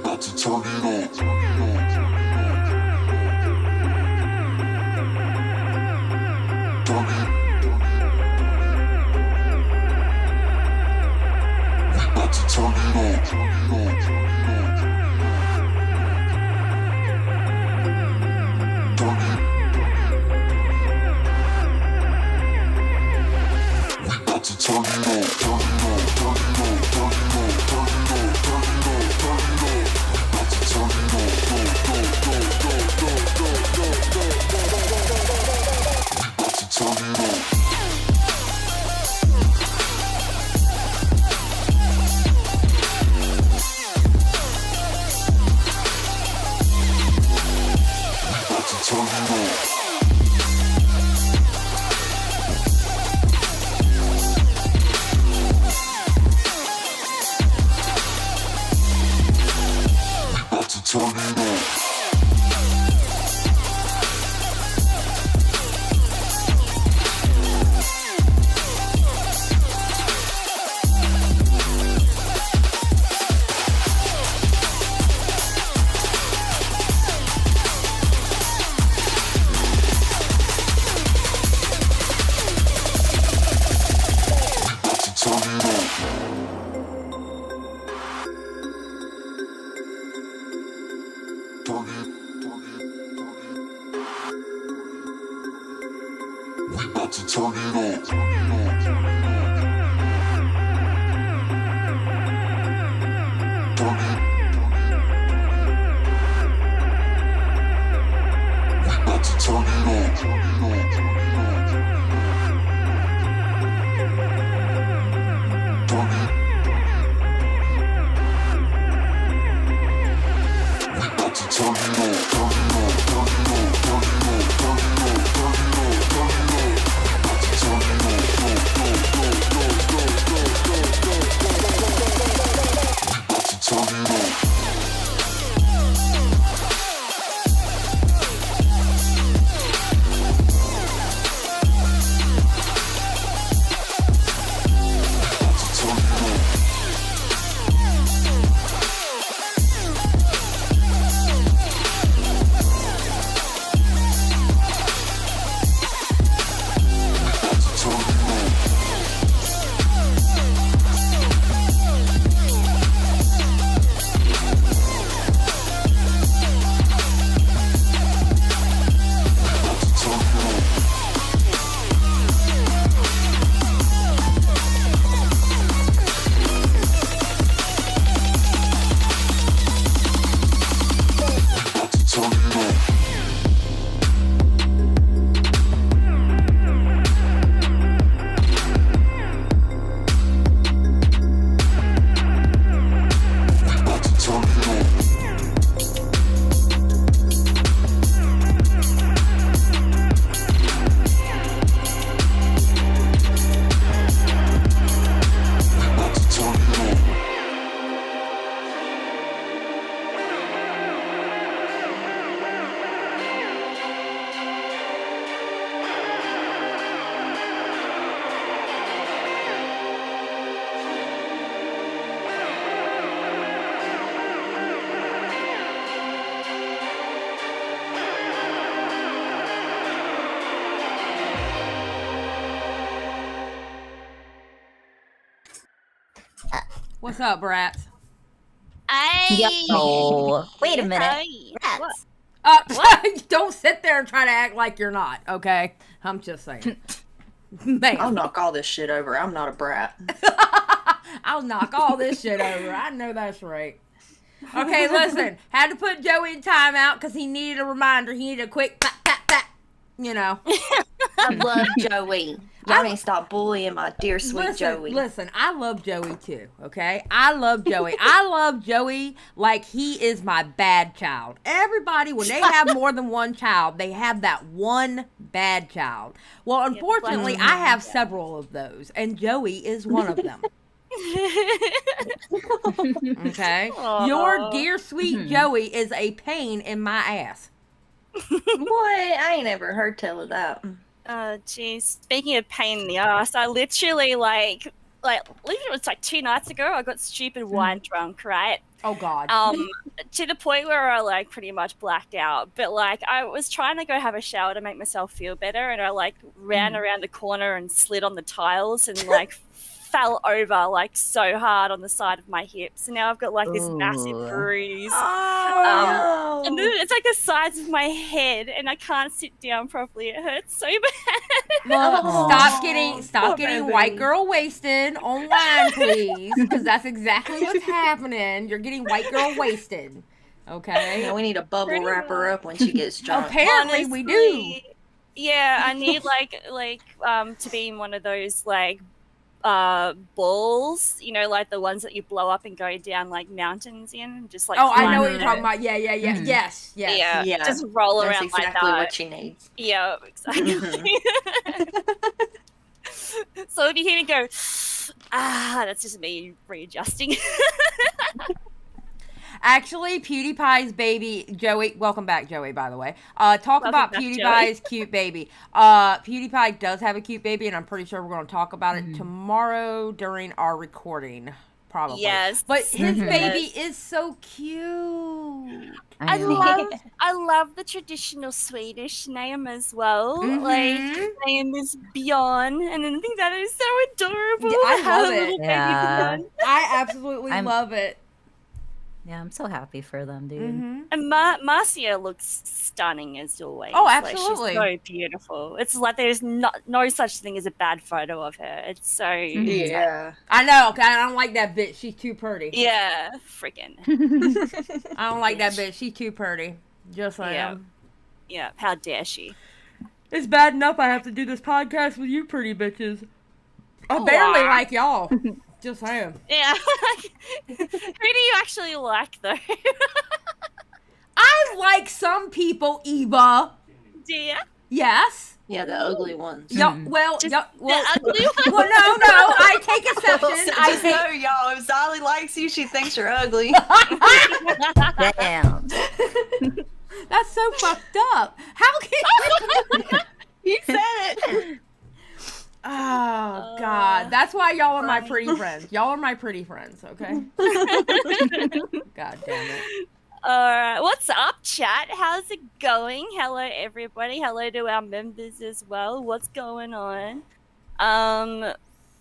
about to turn it on. Turn it. We about to turn it on. Turn it. We about to turn it on. Turn it on. Turn it on. Turn it on. Turn it on. Turn it on. Turn it on. We about to turn it on. Go, go, go, go, go, go, go, go, go, go, go, go. We about to turn it on. Turn it on. We about to turn it on. What's up, brats? Yo, wait a minute. Rats. Don't sit there and try to act like you're not, okay? I'm just saying. Man. I'll knock all this shit over. I'm not a brat. I'll knock all this shit over. I know that's right. Okay, listen. Had to put Joey in timeout because he needed a reminder. He needed a quick pat, pat, pat. You know. I love Joey. Y'all ain't stop bullying my dear sweet Joey. Listen, I love Joey too, okay? I love Joey. I love Joey like he is my bad child. Everybody, when they have more than one child, they have that one bad child. Well, unfortunately, I have several of those, and Joey is one of them. Okay? Aww. Your dear sweet Joey is a pain in my ass. Boy, I ain't ever heard tell of that. Geez. Speaking of pain in the ass, I literally, like, it was like 2 nights ago, I got stupid wine drunk, right? Oh God. To the point where I like pretty much blacked out. But like I was trying to go have a shower to make myself feel better, and I like ran around the corner and slid on the tiles and like fell over like so hard on the side of my hips, and now I've got like this massive bruise. And then it's like the size of my head, and I can't sit down properly. It hurts so bad. Well, stop getting white girl wasted on wine, please, because that's exactly what's happening. You're getting white girl wasted. Okay. Yeah, we need a bubble wrap her up when she gets drunk. Apparently, we do. Yeah, I need like to be in one of those like balls, you know, like the ones that you blow up and go down like mountains in, just like. Oh, I know what you're talking about. Yeah. Yes. Yeah. Just roll That's around exactly like that. what she needs. Yeah, exactly. So if you hear me go, that's just me readjusting. Actually, PewDiePie's baby, Joey, welcome back, Joey, by the way. Talk about PewDiePie's cute baby. PewDiePie does have a cute baby, and I'm pretty sure we're going to talk about it tomorrow during our recording, probably. Yes. But his baby is so cute. I love the traditional Swedish name as well. Like, his name is Bjorn, and I think that is so adorable. Yeah, I love it. Yeah. I absolutely love it. Yeah, I'm so happy for them, dude. And Marcia looks stunning as always. Oh, absolutely. Like, she's so beautiful. It's like there's no such thing as a bad photo of her. It's so... Yeah. I know. I don't like that bitch. She's too pretty. Yeah, freaking. I don't like that bitch. She's too pretty. Just saying. Yeah, how dare she? It's bad enough I have to do this podcast with you pretty bitches. I barely like y'all. Just saying. Yeah. Who do you actually like, though? I like some people, Eva. Do you? Yes. Yeah, the ugly ones. Well, the ugly ones? Well, no. I take exception. No, y'all. If Xylie likes you, she thinks you're ugly. Damn. That's so fucked up. How can You said it. Oh, God. That's why y'all are my pretty friends. Y'all are my pretty friends, okay? God damn it. What's up, chat? How's it going? Hello, everybody. Hello to our members as well. What's going on?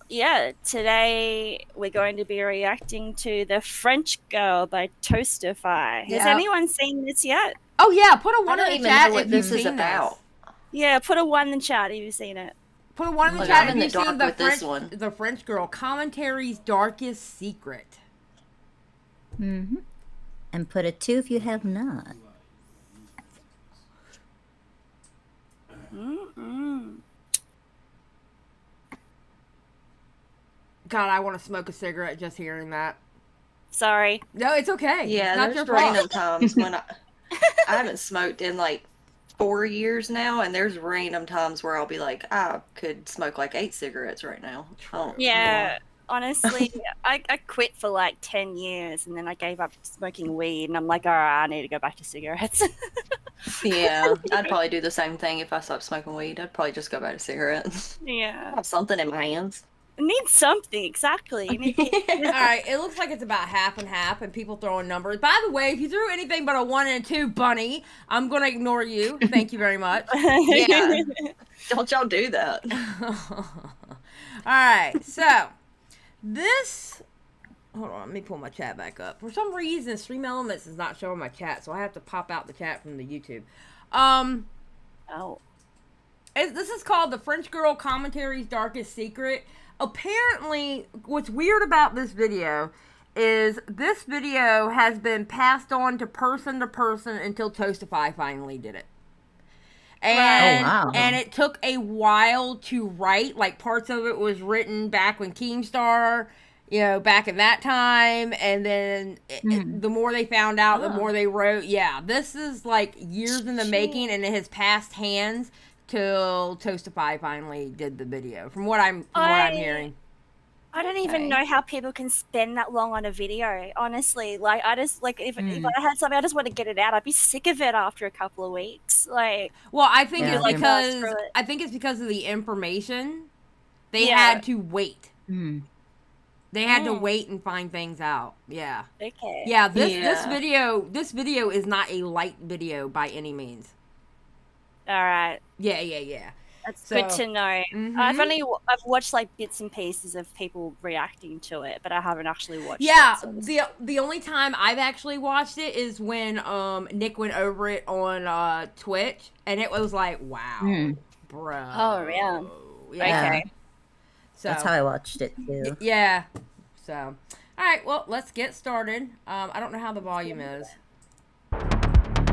Yeah, today we're going to be reacting to The French Girl by Toastify. Has anyone seen this yet? Oh, yeah. Put a one I in don't the even chat know what if this you've is seen about. Yeah, put a 1 in the chat if you've seen it. Put a 1 in the Look, chat I'm if in the you've dark seen with this one. The French Girl, Commentary's Darkest Secret. And put a 2 if you have not. God, I want to smoke a cigarette just hearing that. Sorry. No, it's okay. Yeah, it's not there's your fault. random times when I haven't smoked in like 4 years now, and there's random times where I'll be like, I could smoke like 8 cigarettes right now. Yeah, honestly, I quit for like 10 years, and then I gave up smoking weed, and I'm like, all right, I need to go back to cigarettes. Yeah, I'd probably do the same thing if I stopped smoking weed. I'd probably just go back to cigarettes. Yeah. Have something in my hands. I need something, exactly. All right, it looks like it's about half and half, and people throwing numbers. By the way, if you threw anything but a 1 and a 2, Bunny, I'm gonna ignore you. Thank you very much. Yeah, don't y'all do that. All right, so this. Hold on, let me pull my chat back up. For some reason, Stream Elements is not showing my chat, so I have to pop out the chat from the YouTube. Oh. This is called The French Girl Commentary's Darkest Secret. Apparently, what's weird about this video is this video has been passed on to person until Toastify finally did it. And, and it took a while to write. Like, parts of it was written back when Keemstar, you know, back in that time. And then the more they found out, the more they wrote. Yeah, this is like years in the making, and it has passed hands till Toastify finally did the video, from what I'm hearing. I don't even know how people can spend that long on a video, honestly. Like, I just, like, if I had something, I just want to get it out. I'd be sick of it after a couple of weeks. Like, well, I think it's because I think it's because of the information. They had to wait. They had to wait and find things out. Yeah. Okay. Yeah, this video is not a light video by any means. All right. Yeah. That's good to know. Mhm. I've watched like bits and pieces of people reacting to it, but I haven't actually watched Yeah, it. So the only time I've actually watched it is when Nick went over it on Twitch, and it was like, wow, bro. Oh, yeah. Yeah. Okay. So That's how I watched it too. yeah. So, all right. Well, let's get started. I don't know how the volume is.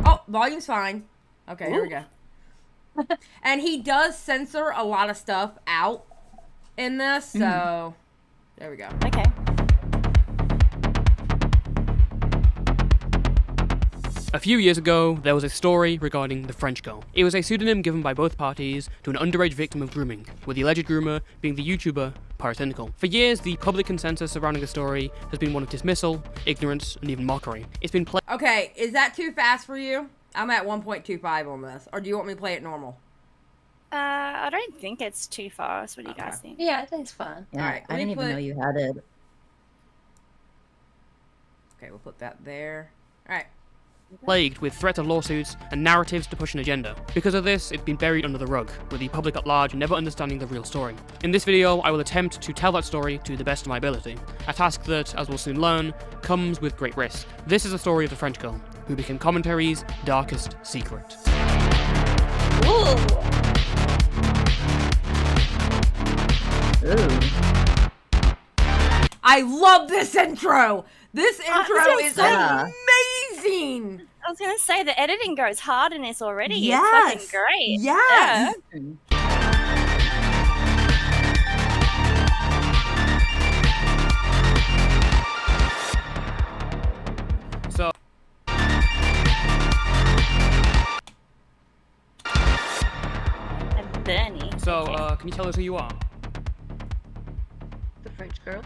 Oh, volume's fine. Okay, here we go. And he does censor a lot of stuff out in this, so there we go. Okay. A few years ago, there was a story regarding the French girl. It was a pseudonym given by both parties to an underage victim of grooming, with the alleged groomer being the YouTuber Pyrocynical. For years, the public consensus surrounding the story has been one of dismissal, ignorance, and even mockery. It's been Okay, is that too fast for you? I'm at 1.25 on this, or do you want me to play it normal? I don't think it's too fast. What do you guys think? Yeah, I think it's fine. Yeah, Alright, I didn't even know you had it. Okay, we'll put that there. All right. plagued with threats of lawsuits and narratives to push an agenda. Because of this, it's been buried under the rug, with the public at large never understanding the real story. In this video, I will attempt to tell that story to the best of my ability, a task that, as we'll soon learn, comes with great risk. This is the story of the French girl, who became commentary's darkest secret. Ooh. Ooh. I love this intro. This intro was is gonna amazing. I was gonna say the editing goes hard in this already. Yes. It's fucking great. Yes. Yeah. So, And Bernie. can you tell us who you are? The French girl.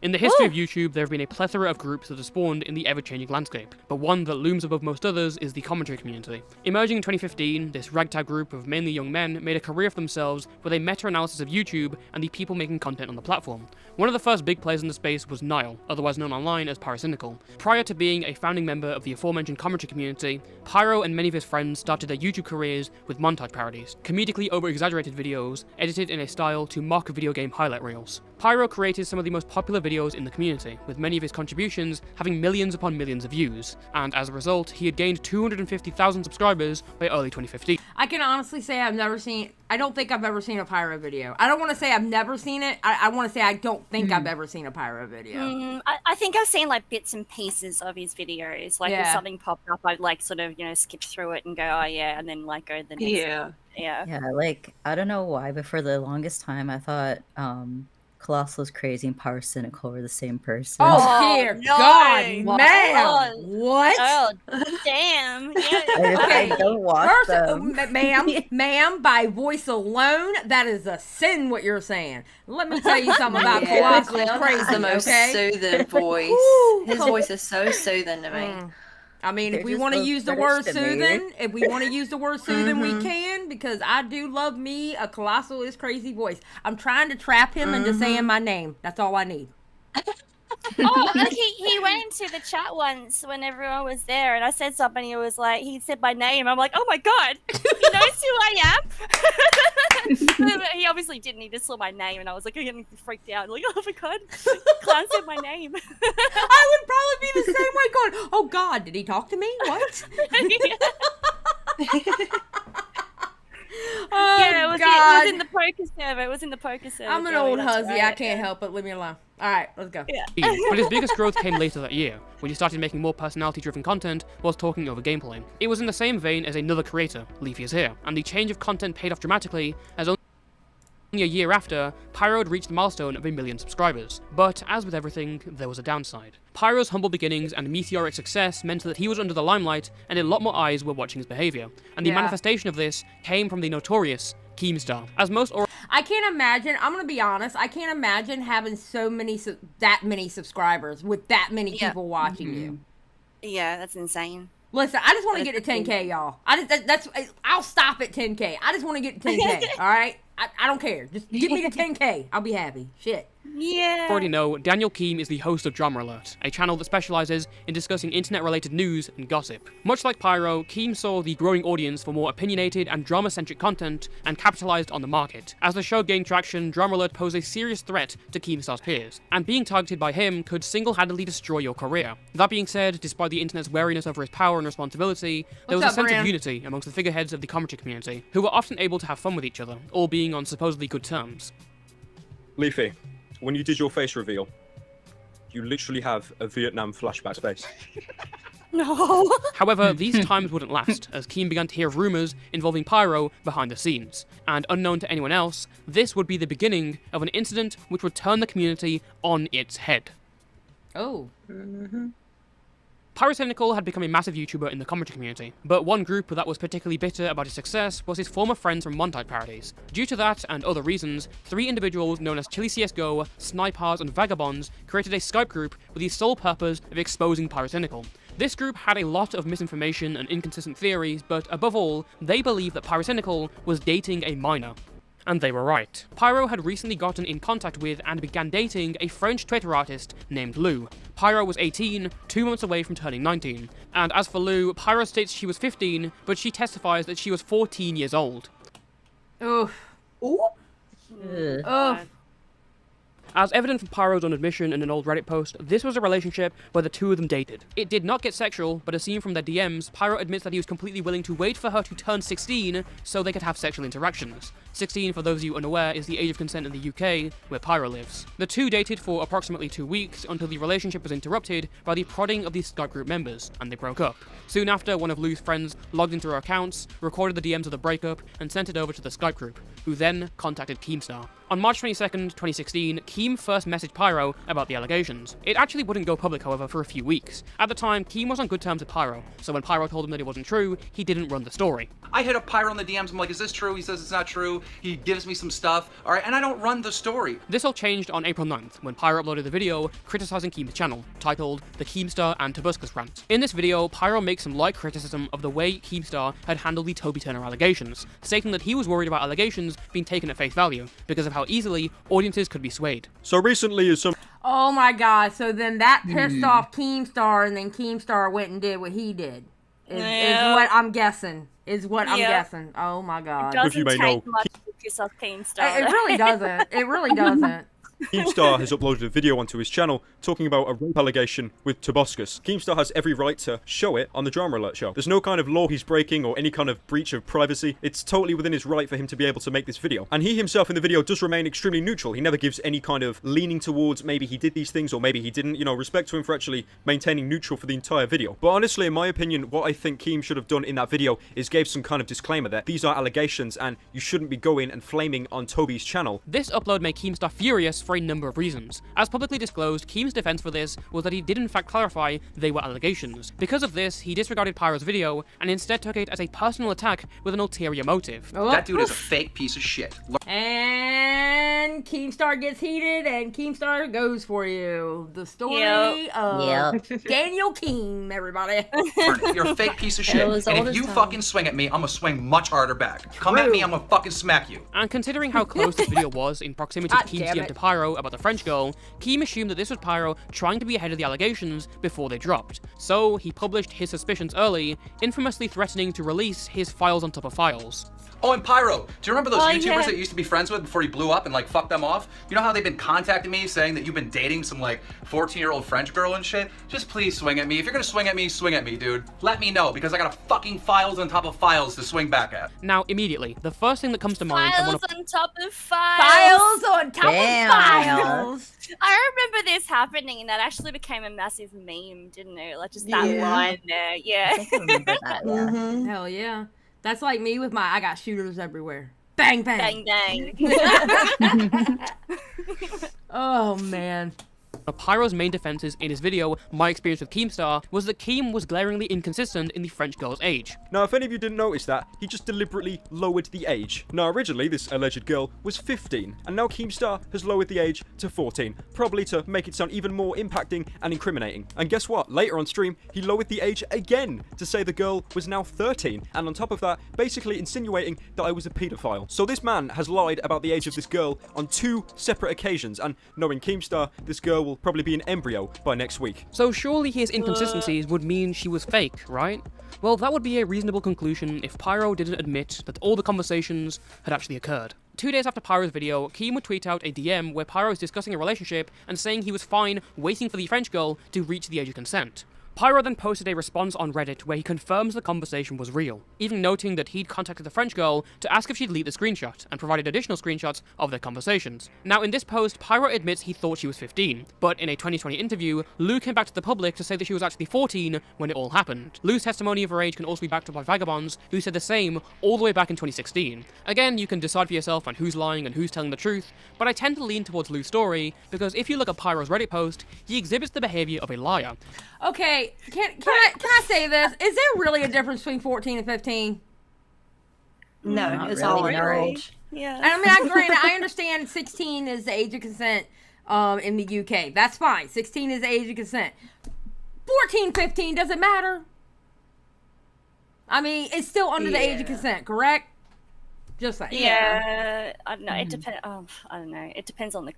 In the history of YouTube, there have been a plethora of groups that have spawned in the ever-changing landscape, but one that looms above most others is the commentary community. Emerging in 2015, this ragtag group of mainly young men made a career for themselves with a meta-analysis of YouTube and the people making content on the platform. One of the first big players in the space was Niall, otherwise known online as Pyrocynical. Prior to being a founding member of the aforementioned commentary community, Pyro and many of his friends started their YouTube careers with montage parodies, comedically over-exaggerated videos edited in a style to mock video game highlight reels. Pyro created some of the most popular videos in the community, with many of his contributions having millions upon millions of views, and as a result, he had gained 250,000 subscribers by early 2015. I can honestly say I don't think I've ever seen a Pyro video. I don't want to say I've never seen it. I want to say I don't think I've ever seen a Pyro video. I think I've seen like bits and pieces of his videos. Like if something popped up, I'd like sort of, skip through it and go, oh yeah, and then like go to the next. Yeah. Yeah. Yeah, like, I don't know why, but for the longest time, I thought Colossal's Crazy and Pyrocynical were the same person. Oh, dear no. God, Wow. man. What? Oh damn. Yeah. I don't watch First, them. ma'am, by voice alone, that is a sin what you're saying. Let me tell you something about Yeah, Colossus Leon Crazy, has the most okay? soothing voice. Woo. His voice is so soothing to me. I mean, They're if we just want to both use the British word to me. soothing, we can, because I do love me a Colossal is Crazy voice. I'm trying to trap him into saying my name. That's all I need. Oh, look, he went into the chat once when everyone was there, and I said something. He said my name. I'm like, oh my god, he knows who I am. He obviously didn't. He just saw my name, and I was like getting freaked out. Like, oh my god, Clan said my name. I would probably be the same way, going, "Oh God, did he talk to me? What?" Oh, yeah, it God. was in the poker server. It was in the poker server. I'm an Joey, old that's hussy. right. I can't help it. Leave me alone. All right, let's go. Yeah. But his biggest growth came later that year, when he started making more personality-driven content whilst talking over gameplay. It was in the same vein as another creator, Leafy is Here, and the change of content paid off dramatically as only a year after, Pyro had reached the milestone of 1 million subscribers. But as with everything, there was a downside. Pyro's humble beginnings and meteoric success meant that he was under the limelight and a lot more eyes were watching his behaviour, and the manifestation of this came from the notorious Keemstar. As most I can't imagine. I'm gonna be honest. I can't imagine having that many subscribers with that many people watching you. Yeah, that's insane. Listen, I just want to get to 10K, y'all. I'll stop at 10K. I just want to get to 10K, all right? I don't care. Just get me to 10K. I'll be happy. Shit. Yeah. You already know, Daniel Keem is the host of Drama Alert, a channel that specializes in discussing internet-related news and gossip. Much like Pyro, Keem saw the growing audience for more opinionated and drama-centric content and capitalized on the market. As the show gained traction, Drama Alert posed a serious threat to Keemstar's peers, and being targeted by him could single-handedly destroy your career. That being said, despite the internet's wariness over his power and responsibility, there was a sense of unity amongst the figureheads of the commentary community, who were often able to have fun with each other, all being on supposedly good terms. Leafy, when you did your face reveal, you literally have a Vietnam flashback face. No. However, these times wouldn't last, as Keem began to hear rumours involving Pyro behind the scenes. And unknown to anyone else, this would be the beginning of an incident which would turn the community on its head. Oh. Pyrocynical had become a massive YouTuber in the commentary community, but one group that was particularly bitter about his success was his former friends from Montide parodies. Due to that and other reasons, 3 individuals known as Xylie CSGO, Snipers, and Vagabonds created a Skype group with the sole purpose of exposing Pyrocynical. This group had a lot of misinformation and inconsistent theories, but above all, they believed that Pyrocynical was dating a minor. And they were right. Pyro had recently gotten in contact with and began dating a French Twitter artist named Lou. Pyro was 18, 2 months away from turning 19. And as for Lou, Pyro states she was 15, but she testifies that she was 14 years old. Oof. Ooh. Oof. As evident from Pyro's own admission in an old Reddit post, this was a relationship where the two of them dated. It did not get sexual, but as seen from their DMs, Pyro admits that he was completely willing to wait for her to turn 16 so they could have sexual interactions. 16, for those of you unaware, is the age of consent in the UK, where Pyro lives. The two dated for approximately 2 weeks until the relationship was interrupted by the prodding of the Skype group members, and they broke up. Soon after, one of Lou's friends logged into her accounts, recorded the DMs of the breakup, and sent it over to the Skype group, who then contacted Keemstar. On March 22nd, 2016, Keem first messaged Pyro about the allegations. It actually wouldn't go public, however, for a few weeks. At the time, Keem was on good terms with Pyro, so when Pyro told him that it wasn't true, he didn't run the story. I hit up Pyro in the DMs, I'm like, is this true? He says it's not true. He gives me some stuff, alright, and I don't run the story. This all changed on April 9th, when Pyro uploaded the video criticizing Keem's channel, titled The Keemstar and Tobuscus Rant. In this video, Pyro makes some light criticism of the way Keemstar had handled the Toby Turner allegations, stating that he was worried about allegations being taken at face value, because of how easily audiences could be swayed. So recently is some... Oh my god, so then that pissed off Keemstar, and then Keemstar went and did what he did. Is what I'm guessing. I'm guessing. Oh my god. It doesn't you may take know, much to piss off Keemstar. It really doesn't. It really doesn't. Keemstar has uploaded a video onto his channel talking about a rape allegation with Tobuscus. Keemstar has every right to show it on the Drama Alert show. There's no kind of law he's breaking or any kind of breach of privacy. It's totally within his right for him to be able to make this video. And he himself in the video does remain extremely neutral. He never gives any kind of leaning towards maybe he did these things or maybe he didn't. You know, respect to him for actually maintaining neutral for the entire video. But honestly, in my opinion, what I think Keem should have done in that video is gave some kind of disclaimer that these are allegations and you shouldn't be going and flaming on Toby's channel. This upload made Keemstar furious for a number of reasons. As publicly disclosed, Keem's defense for this was that he did in fact clarify they were allegations. Because of this, he disregarded Pyro's video and instead took it as a personal attack with an ulterior motive. Oh. That dude is a fake piece of shit. And Keemstar gets heated, and Keemstar goes for you. The story of Daniel Keem, everybody. Rynnie, you're a fake piece of shit. And if you fucking swing at me, I'm gonna swing much harder back. Come at me, I'm gonna fucking smack you. And considering how close this video was in proximity to God Keem's damn DM it. to Pyro about the French girl, Keem assumed that this was Pyro trying to be ahead of the allegations before they dropped. So he published his suspicions early, infamously threatening to release his files on top of files. Oh, and Pyro, do you remember those YouTubers yeah. that you used to be friends with before you blew up and like fucked them off? You know how they've been contacting me saying that you've been dating some like 14-year-old French girl and shit? Just please swing at me. If you're gonna swing at me, dude. Let me know because I got a fucking files on top of files to swing back at. Now, immediately, the first thing that comes to mind... and one Files of- on top of files. Files on top Damn. of files. I remember this happening, and that actually became a massive meme, didn't it? Like just that Yeah. line there. I Yeah. think I remember that, yeah. Mm-hmm. Hell yeah. That's like me with my I got shooters everywhere. Bang, bang. Dang, dang. Oh, man. Pyro's main defenses in his video, My Experience with Keemstar, was that Keem was glaringly inconsistent in the French girl's age. Now, if any of you didn't notice that, he just deliberately lowered the age. Now, originally, this alleged girl was 15, and now Keemstar has lowered the age to 14, probably to make it sound even more impacting and incriminating. And guess what? Later on stream, he lowered the age again to say the girl was now 13, and on top of that, basically insinuating that I was a paedophile. So this man has lied about the age of this girl on 2 separate occasions, and knowing Keemstar, this girl will probably be an embryo by next week. So surely his inconsistencies would mean she was fake, right? Well, that would be a reasonable conclusion if Pyro didn't admit that all the conversations had actually occurred. 2 days after Pyro's video, Keem would tweet out a DM where Pyro is discussing a relationship and saying he was fine waiting for the French girl to reach the age of consent. Pyro then posted a response on Reddit where he confirms the conversation was real, even noting that he'd contacted the French girl to ask if she'd leak the screenshot, and provided additional screenshots of their conversations. Now in this post, Pyro admits he thought she was 15, but in a 2020 interview, Lou came back to the public to say that she was actually 14 when it all happened. Lou's testimony of her age can also be backed up by vagabonds, who said the same all the way back in 2016. Again, you can decide for yourself on who's lying and who's telling the truth, but I tend to lean towards Lou's story, because if you look at Pyro's Reddit post, he exhibits the behavior of a liar. Okay, can I say this? Is there really a difference between 14 and 15? No, Not it's really, all in no. your age. Yeah. I mean, granted, I understand 16 is the age of consent in the UK. That's fine. 16 is the age of consent. 14, 15, does it matter? I mean, it's still under the age of consent, correct? Just like Yeah, I don't know. It depends. I don't know. It depends on the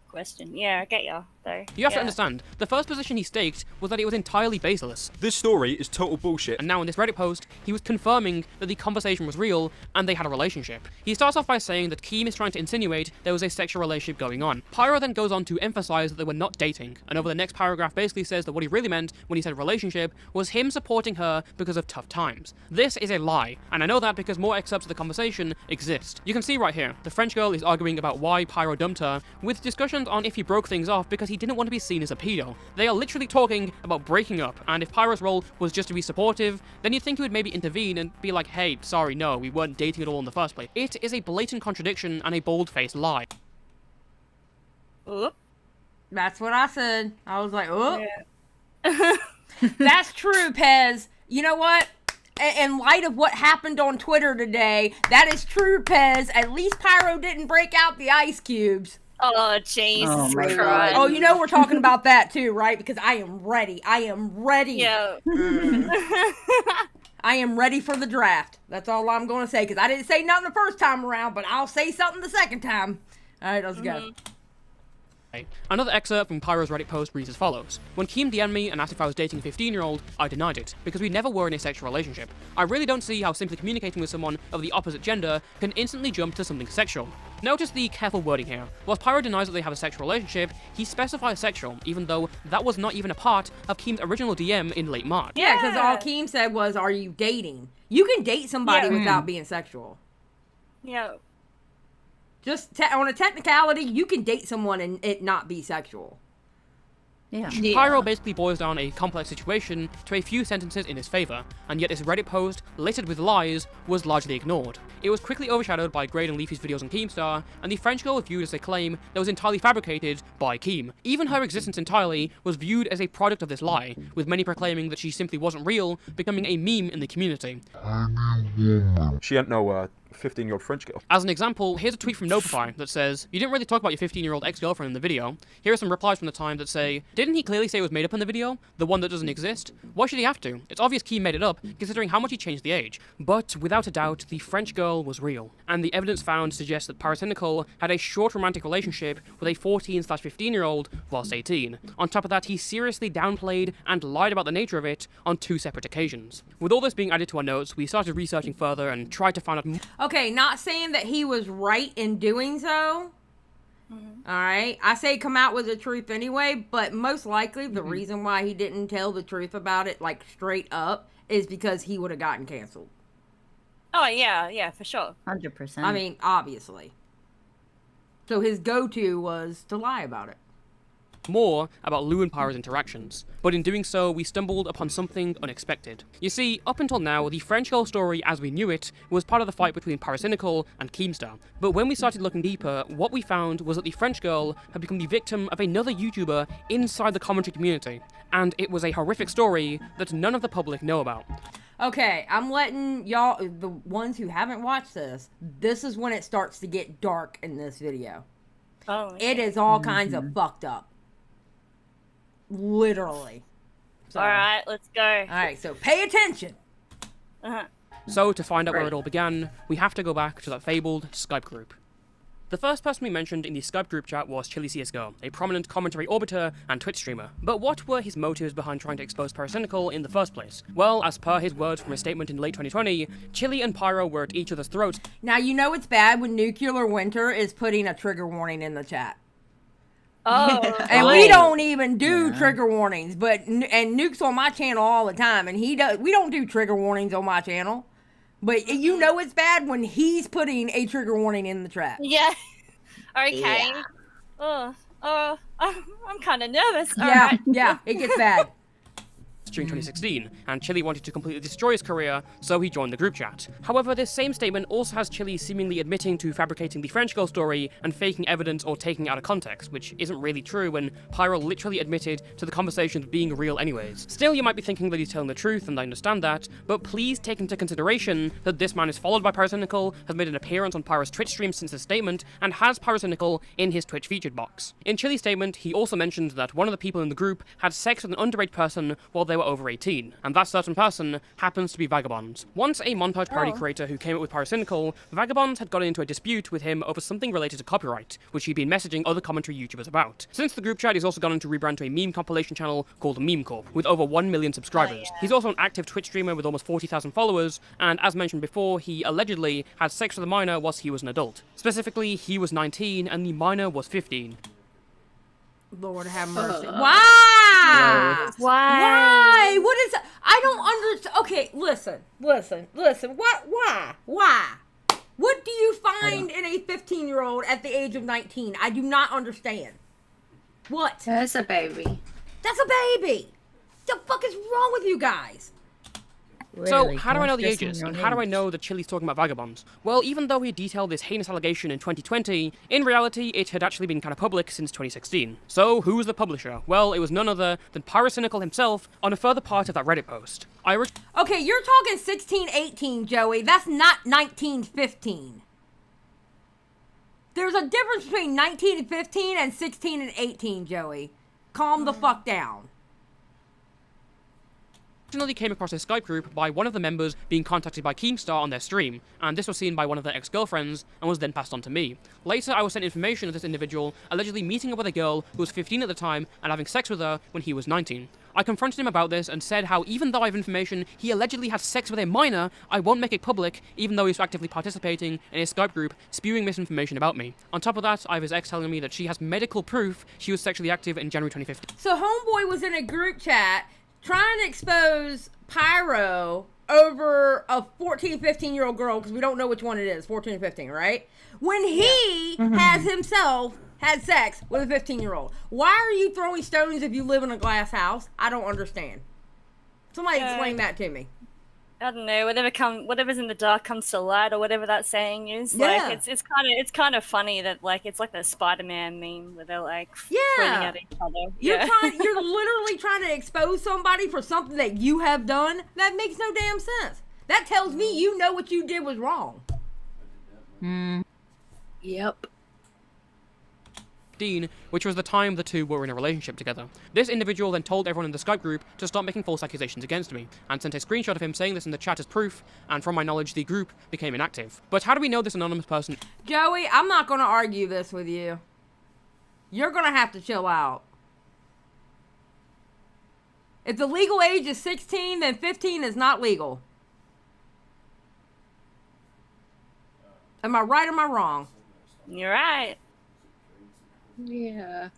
question. Yeah, I get you though. You have to Yeah. understand, the first position he staked was that it was entirely baseless. This story is total bullshit. And now in this Reddit post, he was confirming that the conversation was real and they had a relationship. He starts off by saying that Keem is trying to insinuate there was a sexual relationship going on. Pyro then goes on to emphasize that they were not dating, and over the next paragraph basically says that what he really meant when he said relationship was him supporting her because of tough times. This is a lie, and I know that because more excerpts of the conversation exist. You can see right here, the French girl is arguing about why Pyro dumped her, with discussions on if he broke things off because he didn't want to be seen as a pedo. They are literally talking about breaking up, and if Pyro's role was just to be supportive, then you'd think he would maybe intervene and be like, hey, sorry, no, we weren't dating at all in the first place. It is a blatant contradiction and a bold-faced lie. Oop. That's what I said. I was like, oh. Yeah. That's true, Pez. You know what? In light of what happened on Twitter today, that is true, Pez. At least Pyro didn't break out the ice cubes. Oh, Jesus Oh, my Christ. God. Oh, you know we're talking about that too, right? Because I am ready. I am ready. Yeah. I am ready for the draft. That's all I'm going to say, because I didn't say nothing the first time around, but I'll say something the second time. All right, let's go. Another excerpt from Pyro's Reddit post reads as follows. When Keem DM'd me and asked if I was dating a 15-year-old, I denied it, because we never were in a sexual relationship. I really don't see how simply communicating with someone of the opposite gender can instantly jump to something sexual. Notice the careful wording here. Whilst Pyro denies that they have a sexual relationship, he specifies sexual, even though that was not even a part of Keem's original DM in late March. Yeah, because all Keem said was, are you dating? You can date somebody Yeah. without being sexual. Yeah. Just on a technicality, you can date someone and it not be sexual. Yeah. Pyro basically boils down a complex situation to a few sentences in his favor, and yet his Reddit post, littered with lies, was largely ignored. It was quickly overshadowed by Grade and Leafy's videos on Keemstar, and the French girl was viewed as a claim that was entirely fabricated by Keem. Even her existence entirely was viewed as a product of this lie, with many proclaiming that she simply wasn't real, becoming a meme in the community. She ain't no 15-year-old French girl. As an example, here's a tweet from Nopify that says, you didn't really talk about your 15-year-old ex-girlfriend in the video. Here are some replies from the time that say, didn't he clearly say it was made up in the video? The one that doesn't exist? Why should he have to? It's obvious Keem made it up, considering how much he changed the age. But, without a doubt, the French girl was real. And the evidence found suggests that Pyrocynical had a short romantic relationship with a 14/15-year-old whilst 18. On top of that, he seriously downplayed and lied about the nature of it on 2 separate occasions. With all this being added to our notes, we started researching further and tried to find out Okay, not saying that he was right in doing so. Alright, I say come out with the truth anyway, but most likely the reason why he didn't tell the truth about it, like, straight up, is because he would have gotten canceled. Oh, yeah, for sure. 100%. I mean, obviously. So his go-to was to lie about it. more about Lou and Pyro's interactions. But in doing so, we stumbled upon something unexpected. You see, up until now, the French girl story as we knew it was part of the fight between Pyrocynical and Keemstar. But when we started looking deeper, what we found was that the French girl had become the victim of another YouTuber inside the commentary community. And it was a horrific story that none of the public know about. Okay, I'm letting y'all, the ones who haven't watched this is when it starts to get dark in this video. Oh, It is all kinds of fucked up. Literally. So, all right, let's go. Alright, so pay attention. Uh-huh. So to find out where it all began, we have to go back to that fabled Skype group. The first person we mentioned in the Skype group chat was Xylie Star, a prominent commentary orbiter and Twitch streamer. But what were his motives behind trying to expose Pyrocynical in the first place? Well, as per his words from a statement in late 2020, Xylie and Pyro were at each other's throats. Now, you know it's bad when Nuclear Winter is putting a trigger warning in the chat. Oh, And we don't even do trigger warnings, and Nuke's on my channel all the time, and we don't do trigger warnings on my channel. But you know it's bad when he's putting a trigger warning in the chat. yeah. Okay. Oh, I'm kind of nervous. All Yeah, right. yeah, it gets bad. During 2016, and Xylie wanted to completely destroy his career, so he joined the group chat. However, this same statement also has Xylie seemingly admitting to fabricating the French girl story and faking evidence or taking it out of context, which isn't really true when Pyro literally admitted to the conversations being real anyways. Still, you might be thinking that he's telling the truth, and I understand that, but please take into consideration that this man is followed by Pyrocynical, has made an appearance on Pyro's Twitch stream since his statement, and has Pyrocynical in his Twitch featured box. In Xylie's statement, he also mentioned that one of the people in the group had sex with an underage person while they were over 18, and that certain person happens to be Vagabond. Once a montage parody creator who came up with Pyrocynical, Vagabond had gotten into a dispute with him over something related to copyright, which he'd been messaging other commentary YouTubers about. Since the group chat, he's also gone on to rebrand to a meme compilation channel called Meme Corp, with over 1 million subscribers. He's also an active Twitch streamer with almost 40,000 followers, and as mentioned before, he allegedly had sex with a minor whilst he was an adult. Specifically, he was 19 and the minor was 15. Lord have mercy. Why? Why? What is... I don't understand. Okay, listen. Why? What do you find in a 15-year-old at the age of 19? I do not understand. What? That's a baby. That's a baby. The fuck is wrong with you guys? So, how do I know the ages, and how do I know that Xylie's talking about Vagabonds? Well, even though he detailed this heinous allegation in 2020, in reality, it had actually been kind of public since 2016. So, who was the publisher? Well, it was none other than Pyrocynical himself on a further part of that Reddit post. Okay, you're talking 16, 18, Joey. That's not 19, 15. There's a difference between 19 and 15 and 16 and 18, Joey. Calm the fuck down. Originally came across this Skype group by one of the members being contacted by Keemstar on their stream, and this was seen by one of their ex-girlfriends and was then passed on to me. Later, I was sent information of this individual allegedly meeting up with a girl who was 15 at the time and having sex with her when he was 19. I confronted him about this and said how even though I have information he allegedly had sex with a minor, I won't make it public, even though he's actively participating in a Skype group spewing misinformation about me. On top of that, I have his ex telling me that she has medical proof she was sexually active in January 2015. So Homeboy was in a group chat trying to expose Pyro over a 14, 15-year-old girl, because we don't know which one it is, 14 or 15, right? When he has himself had sex with a 15-year-old. Why are you throwing stones if you live in a glass house? I don't understand. Somebody explain that to me. I don't know. Whatever's in the dark comes to light, or whatever that saying is. Yeah. Like it's kind of funny that it's like the Spider-Man meme where they're like pointing at each other. You're literally trying to expose somebody for something that you have done. That makes no damn sense. That tells me you know what you did was wrong. Yep. Which was the time the two were in a relationship together. This individual then told everyone in the Skype group to stop making false accusations against me, and sent a screenshot of him saying this in the chat as proof, and from my knowledge the group became inactive. But how do we know this anonymous person... Joey, I'm not going to argue this with you. You're going to have to chill out. If the legal age is 16, then 15 is not legal. Am I right or am I wrong? You're right. Yeah.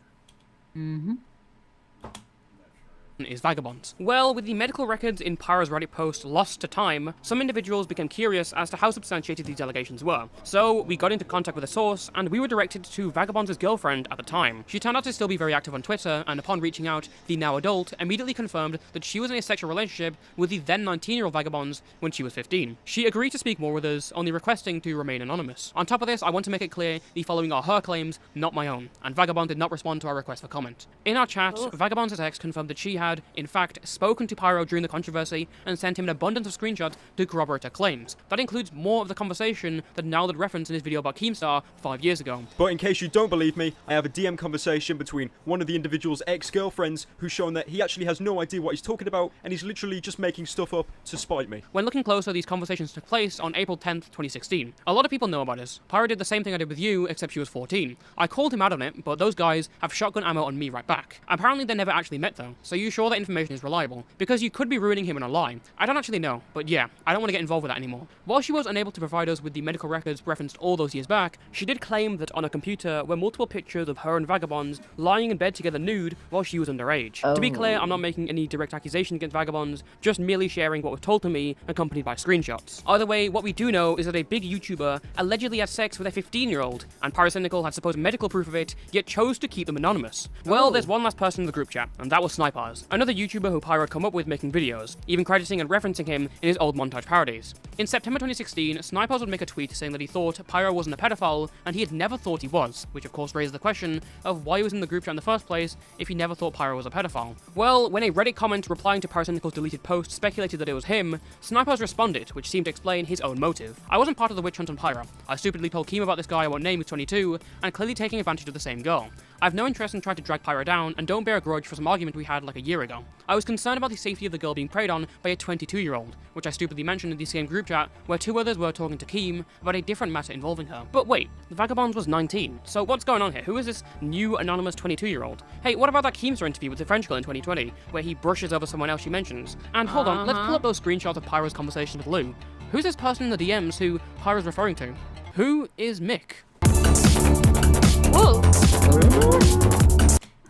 is vagabonds. Well, with the medical records in Pyro's Reddit post lost to time, some individuals became curious as to how substantiated these allegations were. So we got into contact with a source, and we were directed to Vagabond's girlfriend at the time. She turned out to still be very active on Twitter, and upon reaching out, the now adult immediately confirmed that she was in a sexual relationship with the then 19-year-old Vagabonds when she was 15. She agreed to speak more with us, only requesting to remain anonymous. On top of this, I want to make it clear the following are her claims, not my own, and Vagabond did not respond to our request for comment. In our chat, Vagabond's ex confirmed that she had, in fact, spoken to Pyro during the controversy and sent him an abundance of screenshots to corroborate her claims. That includes more of the conversation that Nowlad referenced in his video about Keemstar 5 years ago. But in case you don't believe me, I have a DM conversation between one of the individual's ex-girlfriends who's shown that he actually has no idea what he's talking about and he's literally just making stuff up to spite me. When looking closer, these conversations took place on April 10th, 2016. A lot of people know about this. Pyro did the same thing I did with you, except she was 14. I called him out on it, but those guys have shotgun ammo on me right back. Apparently they never actually met though, so you sure that information is reliable? Because you could be ruining him in a lie. I don't actually know, but yeah, I don't want to get involved with that anymore. While she was unable to provide us with the medical records referenced all those years back, she did claim that on a computer were multiple pictures of her and Vagabonds lying in bed together nude while she was underage. To be clear, I'm not making any direct accusations against Vagabonds, just merely sharing what was told to me, accompanied by screenshots. Either way, what we do know is that a big YouTuber allegedly had sex with a 15-year-old, and Pyrocynical had supposed medical proof of it, yet chose to keep them anonymous. Well, there's one last person in the group chat, and that was Snipers, another YouTuber who Pyro come up with making videos, even crediting and referencing him in his old montage parodies. In September 2016, Snipers would make a tweet saying that he thought Pyro wasn't a pedophile, and he had never thought he was, which of course raises the question of why he was in the group chat in the first place if he never thought Pyro was a pedophile. Well, when a Reddit comment replying to Pyrocynical's deleted post speculated that it was him, Snipers responded, which seemed to explain his own motive. I wasn't part of the witch hunt on Pyro. I stupidly told Keem about this guy I won't name who's 22, and clearly taking advantage of the same girl. I have no interest in trying to drag Pyro down, and don't bear a grudge for some argument we had like a year ago. I was concerned about the safety of the girl being preyed on by a 22-year-old, which I stupidly mentioned in the same group chat, where two others were talking to Keem about a different matter involving her. But wait, the Vagabonds was 19, so what's going on here? Who is this new anonymous 22-year-old? Hey, what about that Keemstar interview with the French girl in 2020, where he brushes over someone else she mentions? And hold on, let's pull up those screenshots of Pyro's conversation with Lou. Who's this person in the DMs who Pyro's referring to? Who is Mick? Whoa.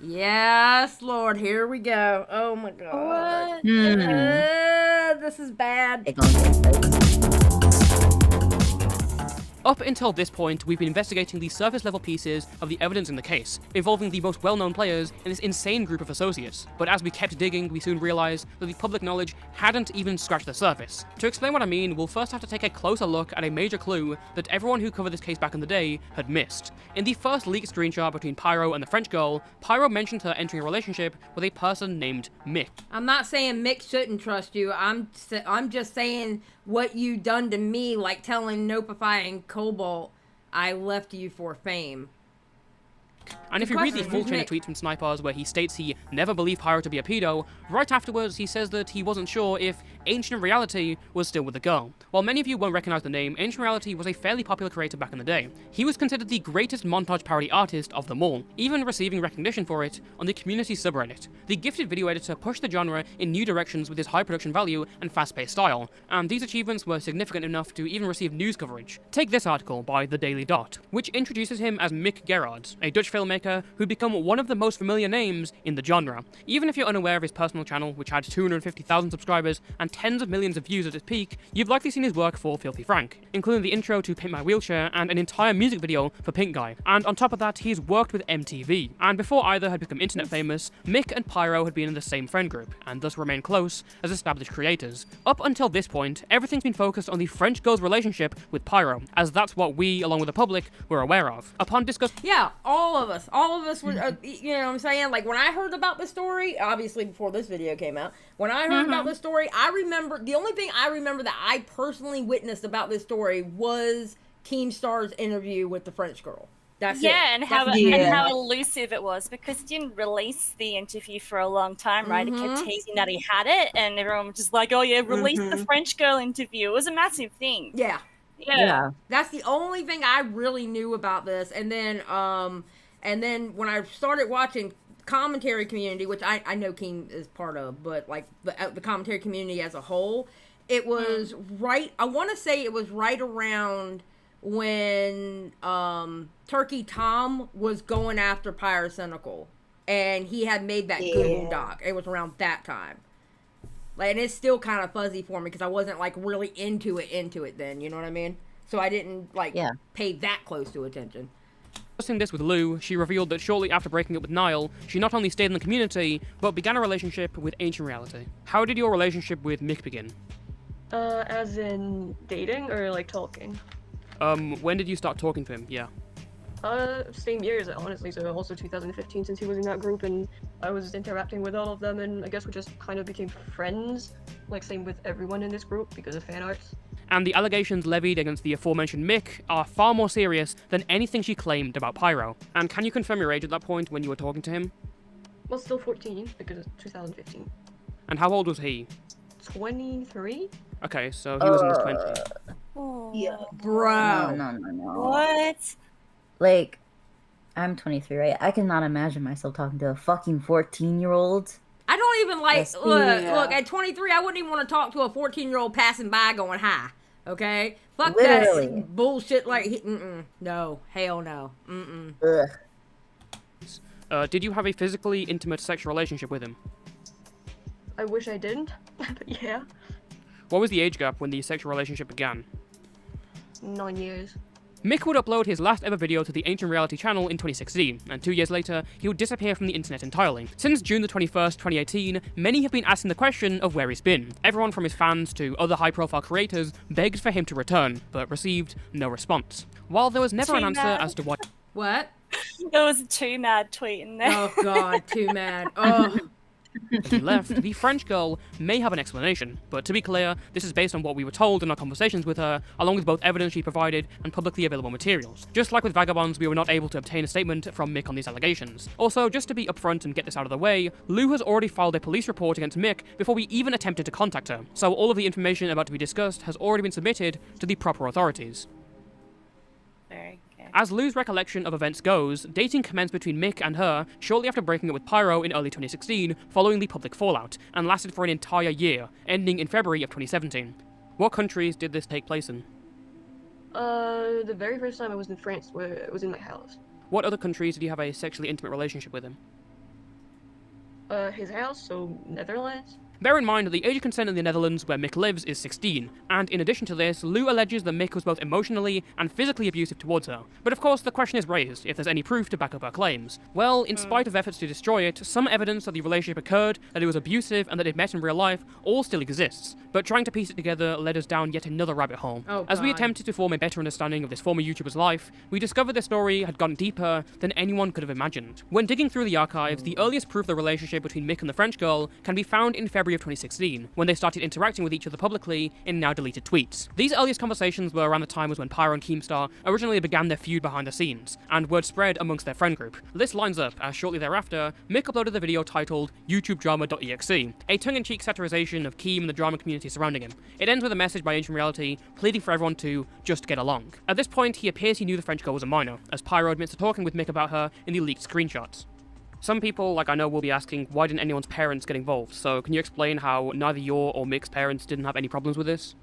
Yes, Lord, here we go. Oh my God. This is bad. Up until this point, we've been investigating the surface-level pieces of the evidence in the case, involving the most well-known players in this insane group of associates. But as we kept digging, we soon realized that the public knowledge hadn't even scratched the surface. To explain what I mean, we'll first have to take a closer look at a major clue that everyone who covered this case back in the day had missed. In the first leaked screenshot between Pyro and the French girl, Pyro mentioned her entering a relationship with a person named Mick. I'm not saying Mick shouldn't trust you. I'm just saying what you done to me, like telling Nopify and Cobalt I left you for fame. And if you read the full chain of tweets from Snipers where he states he never believed Pyro to be a pedo, right afterwards he says that he wasn't sure if Ancient Reality was still with the girl. While many of you won't recognize the name, Ancient Reality was a fairly popular creator back in the day. He was considered the greatest montage parody artist of them all, even receiving recognition for it on the community subreddit. The gifted video editor pushed the genre in new directions with his high production value and fast-paced style, and these achievements were significant enough to even receive news coverage. Take this article by The Daily Dot, which introduces him as Mick Gerards, a Dutch filmmaker who'd become one of the most familiar names in the genre. Even if you're unaware of his personal channel, which had 250,000 subscribers and tens of millions of views at its peak, you've likely seen his work for Filthy Frank, including the intro to Paint My Wheelchair and an entire music video for Pink Guy. And on top of that, he's worked with MTV. And before either had become internet famous, Mick and Pyro had been in the same friend group, and thus remained close as established creators. Up until this point, everything's been focused on the French girl's relationship with Pyro, as that's what we, along with the public, were aware of. Upon discussing... Yeah, all of us were, you know what I'm saying? Like, when I heard about the story, obviously before this video came out, when I heard about the story, I remember, the only thing I remember that I personally witnessed about this story was Keemstar's interview with the French girl. That's it. And how elusive it was, because he didn't release the interview for a long time, right? He kept teasing that he had it, and everyone was just like, oh yeah, release the French girl interview. It was a massive thing. Yeah. That's the only thing I really knew about this. And then when I started watching commentary community, which I know Keem is part of, but like the commentary community as a whole, it was right, I want to say it was right around when Turkey Tom was going after Pyrocynical. and he had made that Google Yeah. Doc. It was around that time. Like, and it's still kind of fuzzy for me because I wasn't like really into it then. You know what I mean? So I didn't like pay that close to attention. Discussing this with Lou, she revealed that shortly after breaking up with Niall, she not only stayed in the community, but began a relationship with Ancient Reality. How did your relationship with Mick begin? As in dating or like talking? When did you start talking to him? Yeah. Same years, honestly, so also 2015 since he was in that group and I was interacting with all of them and I guess we just kind of became friends, like same with everyone in this group because of fan arts. And the allegations levied against the aforementioned Mick are far more serious than anything she claimed about Pyro. And can you confirm your age at that point when you were talking to him? Well, still 14 because it's 2015. And how old was he? 23? Okay, so he was in his 20s. Oh, Yeah. Bro. No. what? Like, I'm 23, right? I cannot imagine myself talking to a fucking 14-year-old. I don't even like, Yes. look, at 23, I wouldn't even want to talk to a 14-year-old passing by going, hi. Okay? Fuck Literally. that bullshit like, no, hell no, Ugh. Did you have a physically intimate sexual relationship with him? I wish I didn't, but yeah. What was the age gap when the sexual relationship began? 9 years. Mick would upload his last ever video to the Ancient Reality channel in 2016, and 2 years later, he would disappear from the internet entirely. Since June the 21st, 2018, many have been asking the question of where he's been. Everyone from his fans to other high-profile creators begged for him to return, but received no response. While there was never an answer as to why... What? There was a too mad tweet in there. Oh god, too mad. Oh. he left, the French girl may have an explanation, but to be clear, this is based on what we were told in our conversations with her, along with both evidence she provided and publicly available materials. Just like with Vagabonds, we were not able to obtain a statement from Mick on these allegations. Also, just to be upfront and get this out of the way, Lou has already filed a police report against Mick before we even attempted to contact her, so all of the information about to be discussed has already been submitted to the proper authorities. Very good. As Lou's recollection of events goes, dating commenced between Mick and her shortly after breaking up with Pyro in early 2016, following the public fallout, and lasted for an entire year, ending in February of 2017. What countries did this take place in? The very first time I was in France, where it was in my house. What other countries did you have a sexually intimate relationship with him? His house, so Netherlands. Bear in mind that the age of consent in the Netherlands where Mick lives is 16, and in addition to this, Lou alleges that Mick was both emotionally and physically abusive towards her. But of course, the question is raised if there's any proof to back up her claims. Well, in spite of efforts to destroy it, some evidence that the relationship occurred, that it was abusive, and that it met in real life all still exists. But trying to piece it together led us down yet another rabbit hole. Oh, As we God. attempted to form a better understanding of this former YouTuber's life, we discovered the story had gone deeper than anyone could have imagined. When digging through the archives, the earliest proof of the relationship between Mick and the French girl can be found in February of 2016. When they started interacting with each other publicly in now deleted tweets. These earliest conversations were around the time when Pyro and Keemstar originally began their feud behind the scenes, and word spread amongst their friend group. This lines up, as shortly thereafter, Mick uploaded the video titled YouTubeDrama.exe, a tongue-in-cheek satirization of Keem and the drama community surrounding him. It ends with a message by Ancient Reality pleading for everyone to just get along. At this point, he appears he knew the French girl was a minor, as Pyro admits to talking with Mick about her in the leaked screenshots. Some people, like I know, will be asking, why didn't anyone's parents get involved? So can you explain how neither your or Mick's parents didn't have any problems with this?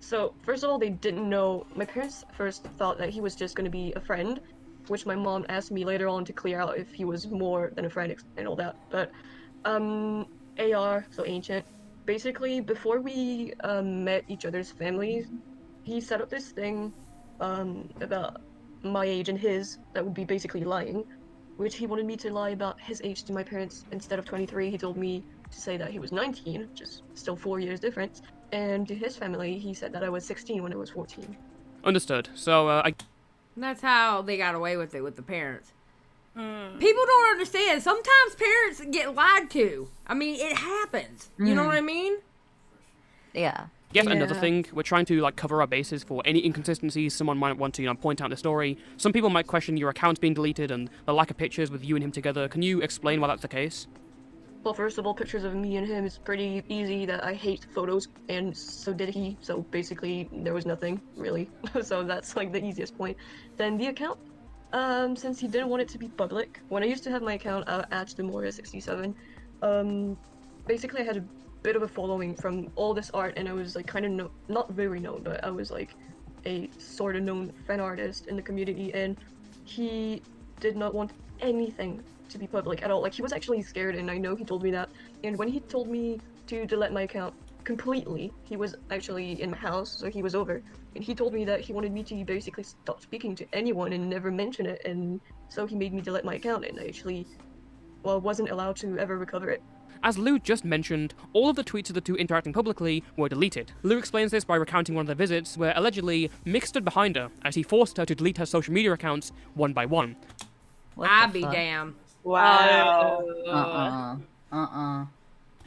So, first of all, they didn't know. My parents first thought that he was just going to be a friend, which my mom asked me later on to clear out if he was more than a friend and all that. But, AR, so Ancient, basically, before we met each other's families, he set up this thing about my age and his that would be basically lying, which he wanted me to lie about his age to my parents. Instead of 23, he told me to say that he was 19, which is still 4 years difference. And to his family, he said that I was 16 when I was 14. Understood. So, That's how they got away with it with the parents. People don't understand. Sometimes parents get lied to. I mean, it happens. You know what I mean? Yeah. Yet another Yeah. thing, we're trying to cover our bases for any inconsistencies someone might want to point out in the story. Some people might question your account being deleted and the lack of pictures with you and him together. Can you explain why that's the case? Well, first of all, pictures of me and him is pretty easy that I hate photos, and so did he. So basically, there was nothing, really. So that's like the easiest point. Then the account, since he didn't want it to be public, when I used to have my account at Demora67, basically I had a bit of a following from all this art, and I was like kind of not very known, but I was like a sort of known fan artist in the community, and he did not want anything to be public at all. Like, he was actually scared, and I know he told me that. And when he told me to delete my account completely, he was actually in my house, so he was over. And he told me that he wanted me to basically stop speaking to anyone and never mention it, and so he made me delete my account, and I actually, well, wasn't allowed to ever recover it. As Lou just mentioned, all of the tweets of the two interacting publicly were deleted. Lou explains this by recounting one of their visits, where allegedly Mick stood behind her as he forced her to delete her social media accounts one by one. What I'd the be fuck? damned. Wow.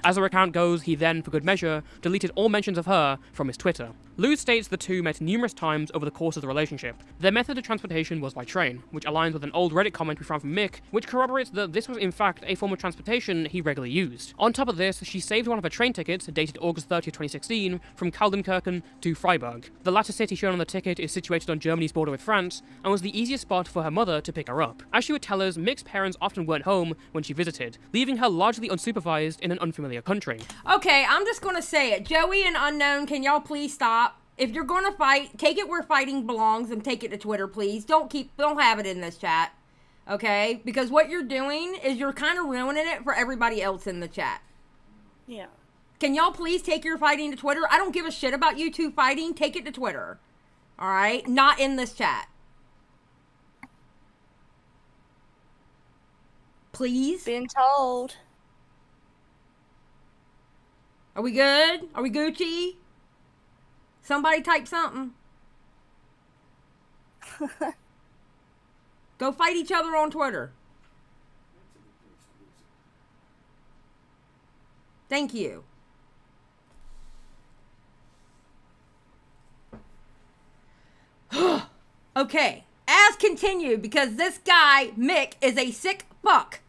As the account goes, he then, for good measure, deleted all mentions of her from his Twitter. Lou states the two met numerous times over the course of the relationship. Their method of transportation was by train, which aligns with an old Reddit comment we found from Mick, which corroborates that this was in fact a form of transportation he regularly used. On top of this, she saved one of her train tickets, dated August 30th, 2016, from Kaldenkirchen to Freiburg. The latter city shown on the ticket is situated on Germany's border with France, and was the easiest spot for her mother to pick her up. As she would tell us, Mick's parents often weren't home when she visited, leaving her largely unsupervised in an unfamiliar country. Okay, I'm just gonna say it. Joey and Unknown, can y'all please stop? If you're gonna fight, take it where fighting belongs and take it to Twitter, please. Don't have it in this chat. Okay? Because what you're doing is you're kind of ruining it for everybody else in the chat. Yeah. Can y'all please take your fighting to Twitter? I don't give a shit about you two fighting. Take it to Twitter. Alright? Not in this chat. Please? Been told. Are we good? Are we Gucci? Somebody type something. Go fight each other on Twitter. Thank you. Okay, as continued, because this guy, Mick, is a sick fuck.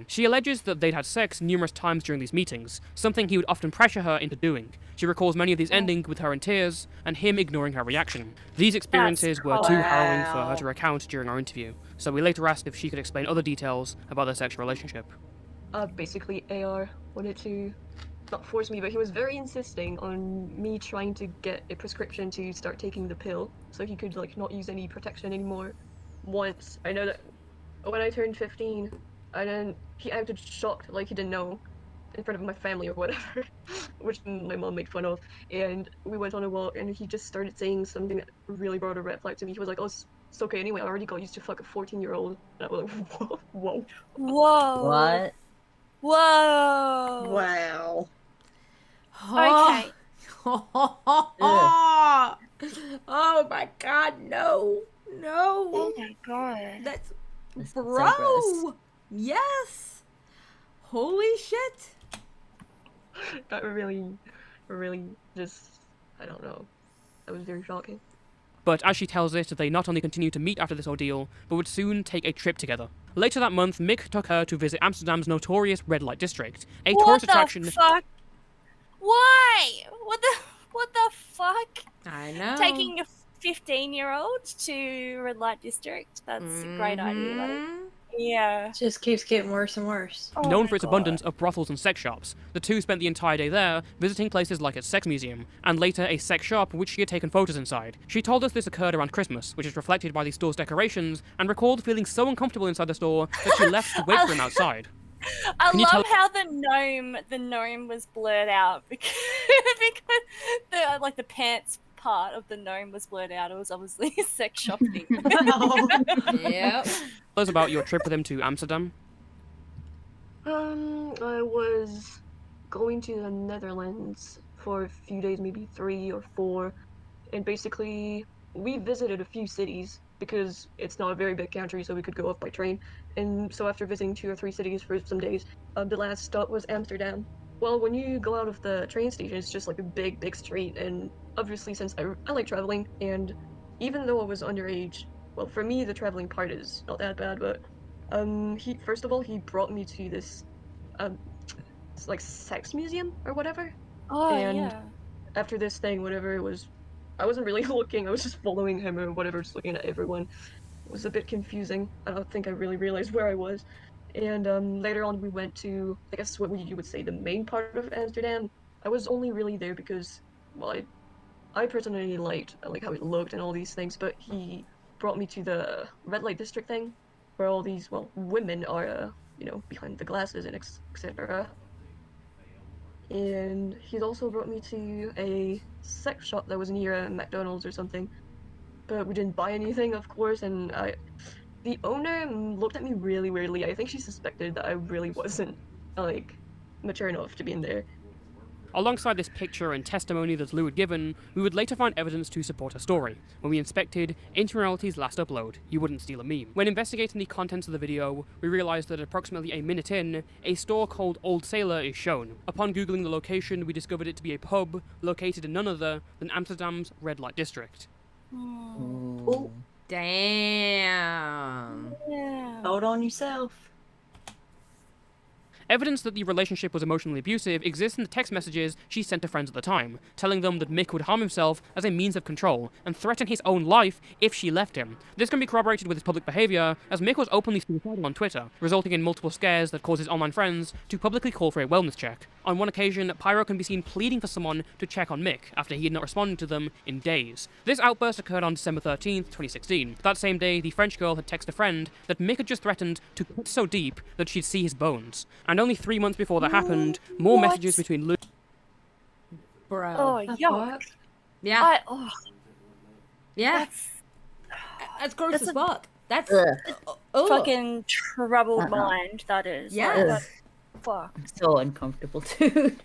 She alleges that they'd had sex numerous times during these meetings, something he would often pressure her into doing. She recalls many of these ending with her in tears, and him ignoring her reaction. These experiences were too harrowing for her to recount during our interview, so we later asked if she could explain other details about their sexual relationship. Basically, AR wanted to not force me, but he was very insisting on me trying to get a prescription to start taking the pill, so he could, like, not use any protection anymore. Once, I know that when I turned 15, he acted shocked, like he didn't know, in front of my family or whatever, which my mom made fun of, and we went on a walk, and he just started saying something that really brought a red flag to me. He was like, oh, it's okay anyway, I already got used to fuck a 14-year-old, and I was like, whoa. Whoa. What? Whoa. Wow. Okay. Oh my god, no. No. Oh my god. That's This is so bro. gross. Yes. Holy shit. That really just, I don't know. That was very shocking. But as she tells it, they not only continued to meet after this ordeal, but would soon take a trip together. Later that month, Mick took her to visit Amsterdam's notorious red light district, a tourist attraction. What the fuck? Why? What the fuck? I know. Taking a 15-year-old to red light district? That's a great idea. Like, yeah. It just keeps getting worse and worse. Oh Known my for its God. abundance of brothels and sex shops, the two spent the entire day there, visiting places like its sex museum, and later a sex shop which she had taken photos inside. She told us this occurred around Christmas, which is reflected by the store's decorations, and recalled feeling so uncomfortable inside the store that she left to wait for him outside. I Can you love tell- how the gnome was blurred out because the pants part of the gnome was blurred out. It was obviously a sex shop thing. Yep. Tell us about your trip with him to Amsterdam. I was going to the Netherlands for a few days, maybe 3 or 4, and basically we visited a few cities because it's not a very big country, so we could go up by train. And so after visiting 2 or 3 cities for some days, the last stop was Amsterdam. Well, when you go out of the train station, it's just like a big street, and obviously since I like traveling, and even though I was underage, well, for me the traveling part is not that bad, but he brought me to this it's like sex museum or whatever. Oh, And yeah. after this thing, whatever it was, I wasn't really looking, I was just following him or whatever, just looking at everyone. It was a bit confusing. I don't think I really realized where I was. And later on we went to, I guess what you would say, the main part of Amsterdam. I was only really there because, well, I personally liked how it looked and all these things, but he brought me to the red light district thing. where all these, well, women are, you know, behind the glasses and etc. And he's also brought me to a sex shop that was near a McDonald's or something, but we didn't buy anything, of course, and the owner looked at me really weirdly. I think she suspected that I really wasn't, like, mature enough to be in there. Alongside this picture and testimony that Lou had given, we would later find evidence to support her story. When we inspected Interreality's last upload, You Wouldn't Steal a Meme. When investigating the contents of the video, we realised that approximately a minute in, a store called Old Sailor is shown. Upon googling the location, we discovered it to be a pub located in none other than Amsterdam's red light district. Oh, Damn. Yeah. hold on yourself. Evidence that the relationship was emotionally abusive exists in the text messages she sent to friends at the time, telling them that Mick would harm himself as a means of control and threaten his own life if she left him. This can be corroborated with his public behaviour, as Mick was openly suicidal on Twitter, resulting in multiple scares that caused his online friends to publicly call for a wellness check. On one occasion, Pyro can be seen pleading for someone to check on Mick after he had not responded to them in days. This outburst occurred on December 13th, 2016. That same day, the French girl had texted a friend that Mick had just threatened to cut so deep that she'd see his bones. And only 3 months before that happened, more What? messages between Lou... Bro. Oh, yuck. Yeah. Oh, Yeah. That's gross as fuck. That's ugh. fucking troubled mind, that is. Yes. Like, that- fuck. I'm so uncomfortable, dude.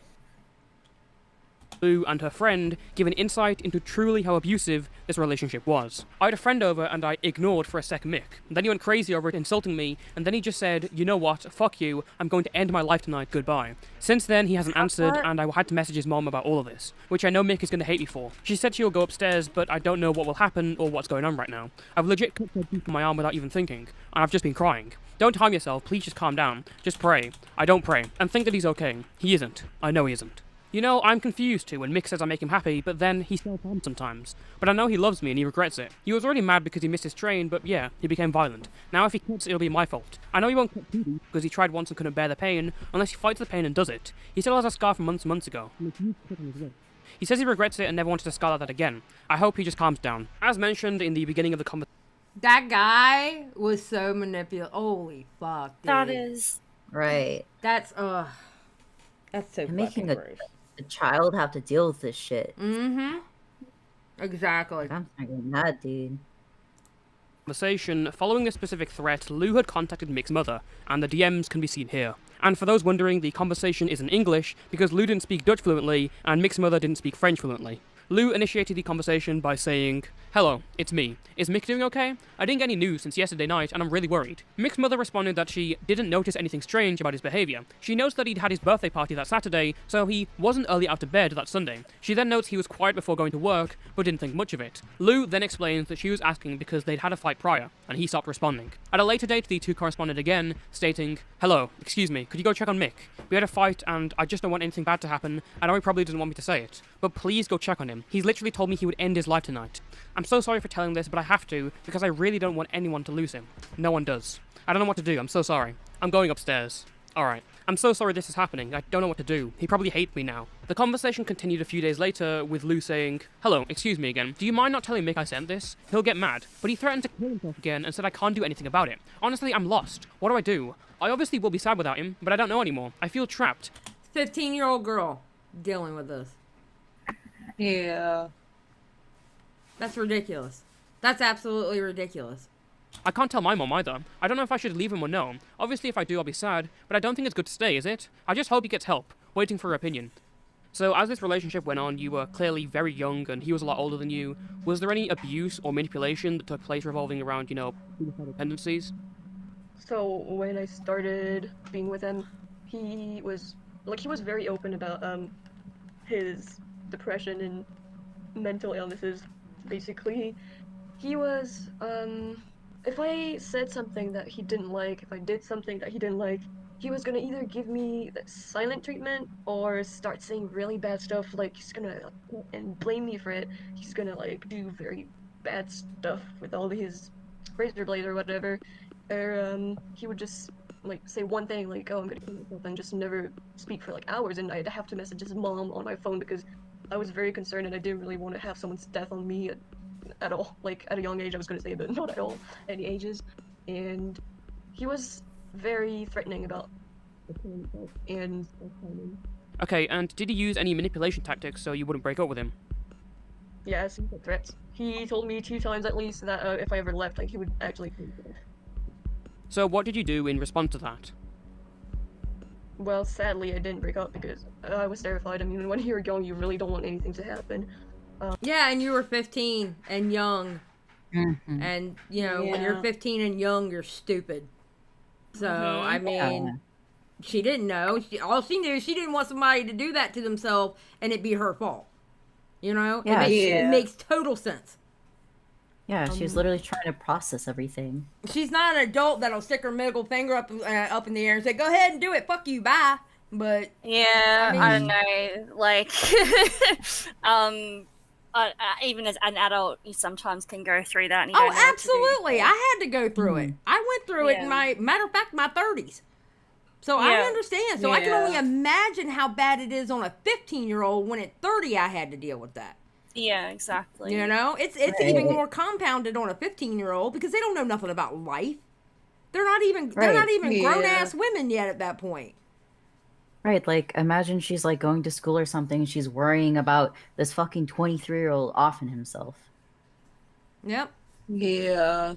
Lou and her friend give an insight into truly how abusive this relationship was. I had a friend over and I ignored for a sec Mick. Then he went crazy over it, insulting me, and then he just said, you know what, fuck you, I'm going to end my life tonight, goodbye. Since then, he hasn't answered, and I had to message his mom about all of this, which I know Mick is going to hate me for. She said she will go upstairs, but I don't know what will happen or what's going on right now. I've legit cut so deep on my arm without even thinking, and I've just been crying. Don't harm yourself, please just calm down. Just pray. I don't pray, and think that he's okay. He isn't. I know he isn't. You know, I'm confused too when Mick says I make him happy, but then he's self-harmed sometimes. But I know he loves me and he regrets it. He was already mad because he missed his train, but yeah, he became violent. Now if he quits, it'll be my fault. I know he won't quit too deep, because he tried once and couldn't bear the pain, unless he fights the pain and does it. He still has a scar from months ago. He says he regrets it and never wanted to scar that again. I hope he just calms down. As mentioned in the beginning of the conversation, That guy was so manipulative. Holy fuck, dude. That is. Right. That's so And making fucking gross. a child have to deal with this shit. Mm-hmm. Exactly. I'm getting mad, dude. following this specific threat, Lou had contacted Mick's mother, and the DMs can be seen here. And for those wondering, the conversation is in English because Lou didn't speak Dutch fluently and Mick's mother didn't speak French fluently. Lou initiated the conversation by saying, "Hello, it's me. Is Mick doing okay? I didn't get any news since yesterday night and I'm really worried." Mick's mother responded that she didn't notice anything strange about his behaviour. She notes that he'd had his birthday party that Saturday, so he wasn't early out of bed that Sunday. She then notes he was quiet before going to work, but didn't think much of it. Lou then explains that she was asking because they'd had a fight prior, and he stopped responding. At a later date, the two corresponded again, stating, "Hello, excuse me, could you go check on Mick? We had a fight and I just don't want anything bad to happen. I know he probably doesn't want me to say it, but please go check on him. He's literally told me he would end his life tonight. I'm so sorry for telling this, but I have to, because I really don't want anyone to lose him. No one does. I don't know what to do, I'm so sorry. I'm going upstairs. Alright. I'm so sorry this is happening, I don't know what to do. He probably hates me now." The conversation continued a few days later, with Lou saying, "Hello, excuse me again. Do you mind not telling Mick I sent this? He'll get mad. But he threatened to kill himself again and said I can't do anything about it. Honestly, I'm lost. What do I do? I obviously will be sad without him, but I don't know anymore. I feel trapped." 15-year-old girl dealing with this. Yeah. That's ridiculous. That's absolutely ridiculous. I can't tell my mom either. I don't know if I should leave him or no. Obviously if I do I'll be sad, but I don't think it's good to stay, is it? I just hope he gets help. Waiting for her opinion. So as this relationship went on, you were clearly very young and he was a lot older than you. Was there any abuse or manipulation that took place revolving around, suicidal tendencies? So when I started being with him, he was very open about his depression and mental illnesses. Basically, he was if I said something that he didn't like, if I did something that he didn't like, he was gonna either give me the silent treatment or start saying really bad stuff, like he's gonna and blame me for it. He's gonna do very bad stuff with all his razor blades or whatever. Or he would just say one thing like, "Oh, I'm gonna kill myself," and just never speak for hours, and I'd have to message his mom on my phone because I was very concerned and I didn't really want to have someone's death on me at all. At a young age I was gonna say, but not at all, any ages. And he was very threatening about himself and Okay, and did he use any manipulation tactics so you wouldn't break up with him? yeah, he put threats. He told me 2 times at least that if I ever left, like he would actually. So what did you do in response to that? Well, sadly, I didn't break up because I was terrified. I mean, when you're young, you really don't want anything to happen. Yeah, and you were 15 and young. Mhm. And, you know, when you're Yeah. 15 and young, you're stupid. So, I mean, Yeah. she didn't know. All she knew, she didn't want somebody to do that to themselves and it be her fault. You know? Yeah. It makes total sense. Yeah, she was literally trying to process everything. She's not an adult that'll stick her middle finger up in the air and say, "Go ahead and do it. Fuck you, bye." But Yeah, I I don't know. Like, even as an adult, you sometimes can go through that. And you don't know what to do. absolutely, I had to go through it. I went through it in Yeah. matter of fact, my 30s. So I Yeah. understand. So I can only Yeah. imagine how bad it is on a 15-year-old when at 30 I had to deal with that. Yeah, exactly. You know, it's even more compounded on a 15-year-old because they don't know nothing about life. They're not even Yeah. grown ass women yet at that point. Right, like imagine she's like going to school or something and she's worrying about this fucking 23-year-old offing himself. Yep. Yeah.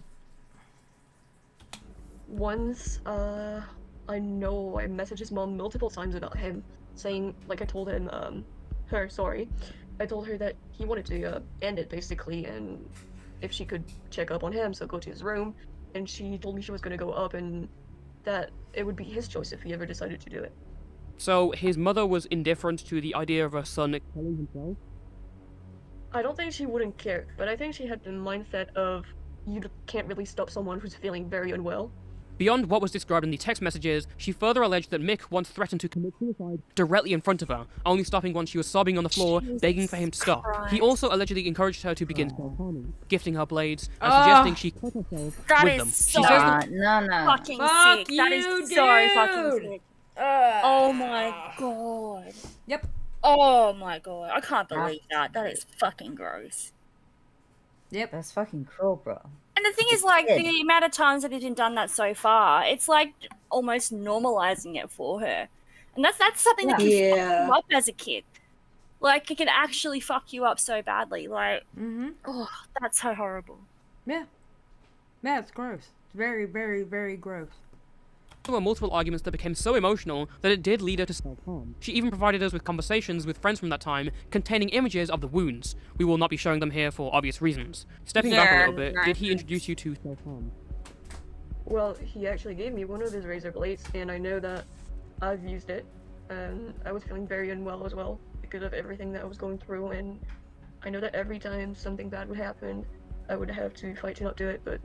Once, I know I messaged his mom multiple times about him, saying, like, I told him, I told her that he wanted to end it basically, and if she could check up on him, so go to his room, and she told me she was gonna go up and that it would be his choice if he ever decided to do it. So his mother was indifferent to the idea of her son killing himself? I don't think she wouldn't care, but I think she had the mindset of you can't really stop someone who's feeling very unwell. Beyond what was described in the text messages, she further alleged that Mick once threatened to commit suicide directly in front of her, only stopping once she was sobbing on the floor, begging for him to stop. Christ. He also allegedly encouraged her to begin self-harming, gifting her blades, and suggesting she cut herself That with is them. so She says No. fucking Fuck sick. That you, is so fucking dude. sick. Oh my god. Yep. Oh my god. I can't believe that. That is fucking gross. Yep. That's fucking cruel, bro. And the thing is, like, kid. the amount of times that he's done that so far, it's like almost normalizing it for her. And that's something that can fuck Yeah. you up as a kid. Like, it can actually fuck you up so badly. Like, oh, that's so horrible. Yeah. Yeah, it's gross. It's very, very, very gross. There were multiple arguments that became so emotional that it did lead her to self-harm. She even provided us with conversations with friends from that time containing images of the wounds. We will not be showing them here for obvious reasons. Stepping back a little bit, did he introduce you to self-harm? Well, he actually gave me one of his razor blades, and I know that I've used it, and I was feeling very unwell as well because of everything that I was going through, and I know that every time something bad would happen, I would have to fight to not do it, but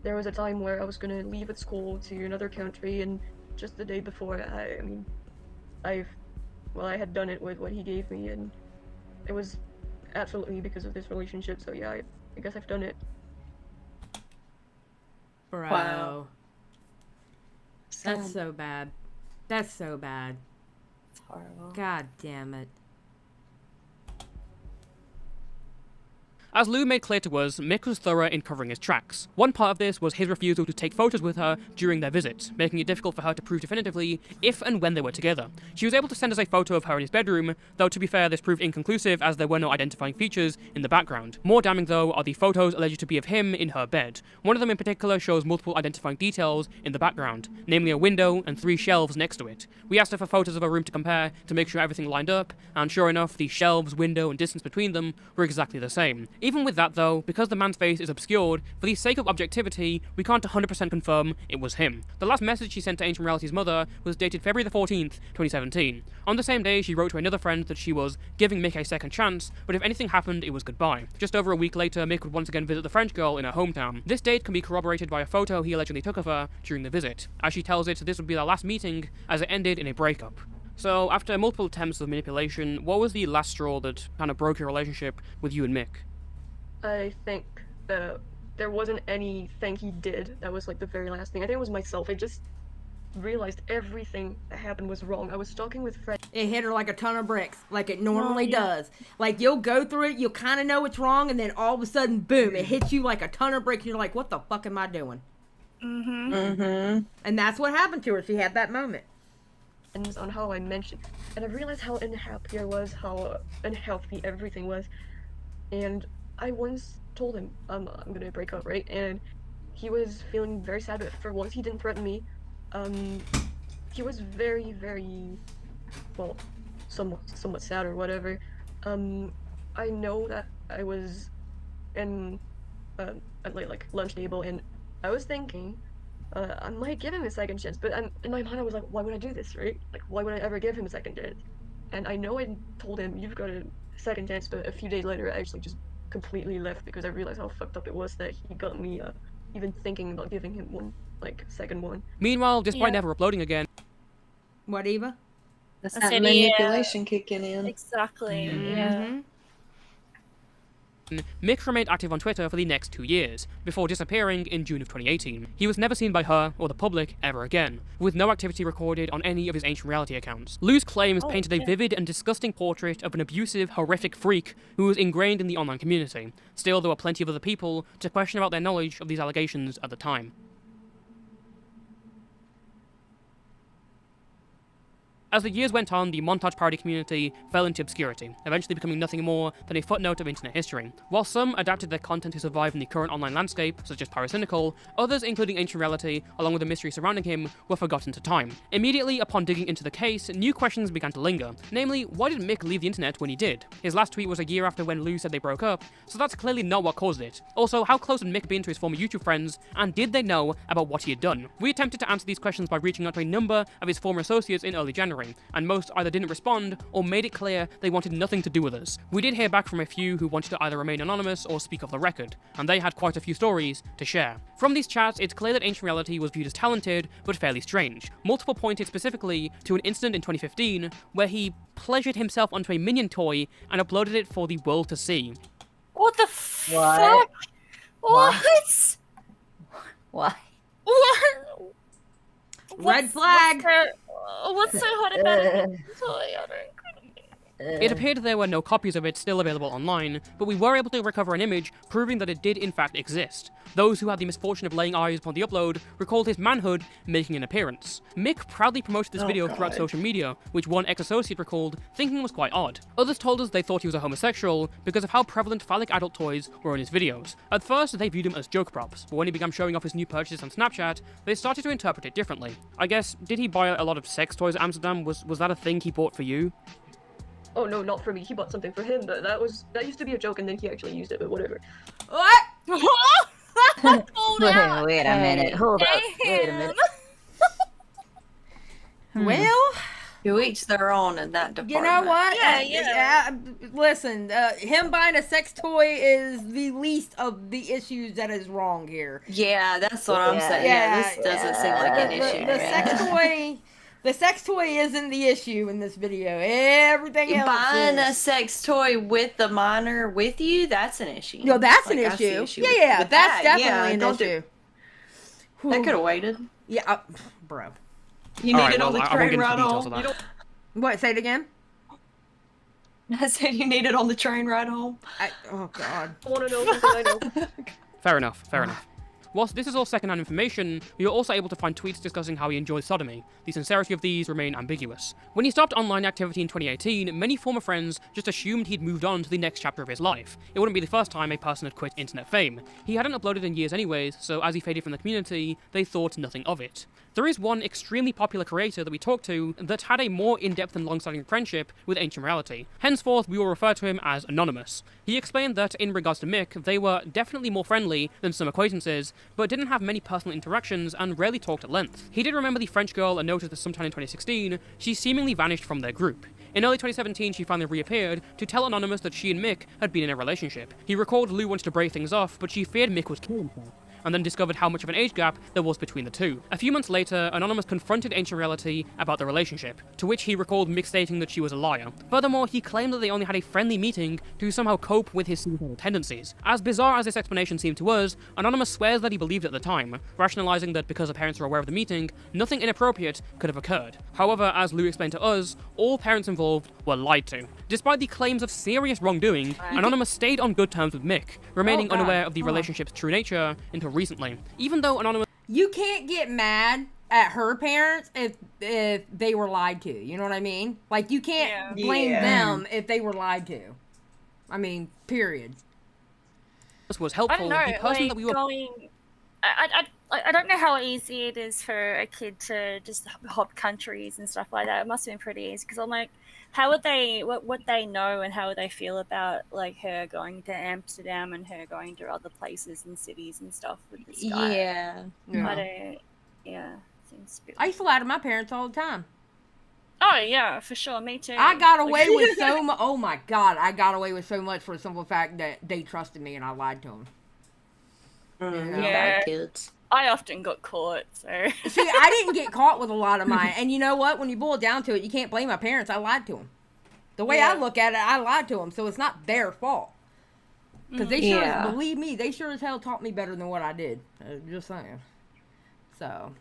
there was a time where I was gonna leave at school to another country, and just the day before, I had done it with what he gave me, and it was absolutely because of this relationship, so yeah, I guess I've done it. Bro. Wow. That's so bad. That's so bad. It's horrible. God damn it. As Lou made clear to us, Mick was thorough in covering his tracks. One part of this was his refusal to take photos with her during their visit, making it difficult for her to prove definitively if and when they were together. She was able to send us a photo of her in his bedroom, though to be fair this proved inconclusive as there were no identifying features in the background. More damning though are the photos alleged to be of him in her bed. One of them in particular shows multiple identifying details in the background, namely a window and 3 shelves next to it. We asked her for photos of her room to compare to make sure everything lined up, and sure enough the shelves, window and distance between them were exactly the same. Even with that though, because the man's face is obscured, for the sake of objectivity, we can't 100% confirm it was him. The last message she sent to Ancient Reality's mother was dated February the 14th, 2017. On the same day, she wrote to another friend that she was giving Mick a second chance, but if anything happened, it was goodbye. Just over a week later, Mick would once again visit the French girl in her hometown. This date can be corroborated by a photo he allegedly took of her during the visit. As she tells it, this would be their last meeting, as it ended in a breakup. So, after multiple attempts of manipulation, what was the last straw that kind of broke your relationship with you and Mick? I think there wasn't anything he did that was like the very last thing. I think it was myself. I just realized everything that happened was wrong. I was talking with friends. It hit her like a ton of bricks, like it normally does. Like, you'll go through it, you'll kind of know it's wrong, and then all of a sudden, boom, it hits you like a ton of bricks, and you're like, what the fuck am I doing? And that's what happened to her. She had that moment. And on how I mentioned, and I realized how unhappy I was, how unhealthy everything was. And I once told him, I'm gonna break up, right? And he was feeling very sad, but for once he didn't threaten me. He was very, very, well, somewhat sad or whatever. I know that I was in at like lunch table, and I was thinking, I might give him a second chance, but in my mind I was like, why would I do this, right? Like, why would I ever give him a second chance? And I know I told him, you've got a second chance, but a few days later I actually just completely left because I realized how fucked up it was that he got me even thinking about giving him one, like, second one. Meanwhile, despite never uploading again, What, Eva? That's I that said, manipulation kicking in. Exactly. Yeah. Mick remained active on Twitter for the next 2 years, before disappearing in June of 2018. He was never seen by her or the public ever again, with no activity recorded on any of his Ancient Reality accounts. Lu's claims painted a vivid and disgusting portrait of an abusive, horrific freak who was ingrained in the online community. Still, there were plenty of other people to question about their knowledge of these allegations at the time. As the years went on, the montage parody community fell into obscurity, eventually becoming nothing more than a footnote of internet history. While some adapted their content to survive in the current online landscape, such as Pyrocynical, others, including Ancient Reality, along with the mystery surrounding him, were forgotten to time. Immediately upon digging into the case, new questions began to linger. Namely, why did Mick leave the internet when he did? His last tweet was a year after when Lu said they broke up, so that's clearly not what caused it. Also, how close had Mick been to his former YouTube friends, and did they know about what he had done? We attempted to answer these questions by reaching out to a number of his former associates in early January, and most either didn't respond or made it clear they wanted nothing to do with us. We did hear back from a few who wanted to either remain anonymous or speak off the record, and they had quite a few stories to share. From these chats, it's clear that Ancient Reality was viewed as talented, but fairly strange. Multiple pointed specifically to an incident in 2015 where he pleasured himself onto a minion toy and uploaded it for the world to see. What the fuck? What? Why? What? Red flag. What's so hot about it? It appeared there were no copies of it still available online, but we were able to recover an image proving that it did in fact exist. Those who had the misfortune of laying eyes upon the upload recalled his manhood making an appearance. Mick proudly promoted this video throughout social media, which one ex-associate recalled thinking was quite odd. Others told us they thought he was a homosexual because of how prevalent phallic adult toys were in his videos. At first, they viewed him as joke props, but when he began showing off his new purchases on Snapchat, they started to interpret it differently. I guess, did he buy a lot of sex toys at Amsterdam? Was that a thing he bought for you? Oh no, not for me. He bought something for him, but that used to be a joke, and then he actually used it. But whatever. What? Hold on. Wait a minute. Hold up. Wait a minute. Well, To each their own in that department. you know what? Yeah. Listen, him buying a sex toy is the least of the issues that is wrong here. Yeah, that's what I'm saying. Yeah, this doesn't seem like an issue. The sex toy. The sex toy isn't the issue in this video. Everything else Buying a is. sex toy with the minor with you, that's an issue. No, that's an I see issue. with That's that. definitely an don't issue. That could have waited. Yeah, bro. You need Alright, it on the well, I won't train get into ride the details home. of You that. don't... What? Say it again. I said you need it on the train ride home. Oh God. I want to know something I know. Fair enough, fair enough. Whilst this is all secondhand information, we were also able to find tweets discussing how he enjoys sodomy. The sincerity of these remain ambiguous. When he stopped online activity in 2018, many former friends just assumed he'd moved on to the next chapter of his life. It wouldn't be the first time a person had quit internet fame. He hadn't uploaded in years anyways, so as he faded from the community, they thought nothing of it. There is one extremely popular creator that we talked to that had a more in-depth and long-standing friendship with Ancient Reality. Henceforth, we will refer to him as Anonymous. He explained that, in regards to Mick, they were definitely more friendly than some acquaintances, but didn't have many personal interactions and rarely talked at length. He did remember the French girl and noticed that sometime in 2016, she seemingly vanished from their group. In early 2017, she finally reappeared to tell Anonymous that she and Mick had been in a relationship. He recalled Lu wanted to break things off, but she feared Mick would kill himself, and then discovered how much of an age gap there was between the two. A few months later, Anonymous confronted Ancient Reality about the relationship, to which he recalled Mick stating that she was a liar. Furthermore, he claimed that they only had a friendly meeting to somehow cope with his suicidal tendencies. As bizarre as this explanation seemed to us, Anonymous swears that he believed at the time, rationalizing that because the parents were aware of the meeting, nothing inappropriate could have occurred. However, as Lu explained to us, all parents involved were lied to. Despite the claims of serious wrongdoing, Anonymous stayed on good terms with Mick, remaining unaware of the relationship's true nature until recently. Even though Anonymous... you can't get mad at her parents if they were lied to. You know what I mean? Like, you can't blame them if they were lied to. I mean, period. This was helpful. I don't know, The person like, that we were I don't know how easy it is for a kid to just hop countries and stuff like that. It must have been pretty easy, because I'm like, how would they, what they know and how would they feel about, like, her going to Amsterdam and her going to other places and cities and stuff with this guy? Yeah. I don't, seems a bit... I used to lie to my parents all the time. Oh, yeah, for sure. Me too. I got away with so much. Oh my God, I got away with so much for the simple fact that they trusted me and I lied to them. Yeah. Bad kids. I often got caught, so... See, I didn't get caught with a lot of mine. And you know what? When you boil it down to it, you can't blame my parents. I lied to them. The way I look at it, I lied to them. So it's not their fault. Because they sure, believe me, they sure as hell taught me better than what I did. Just saying. So...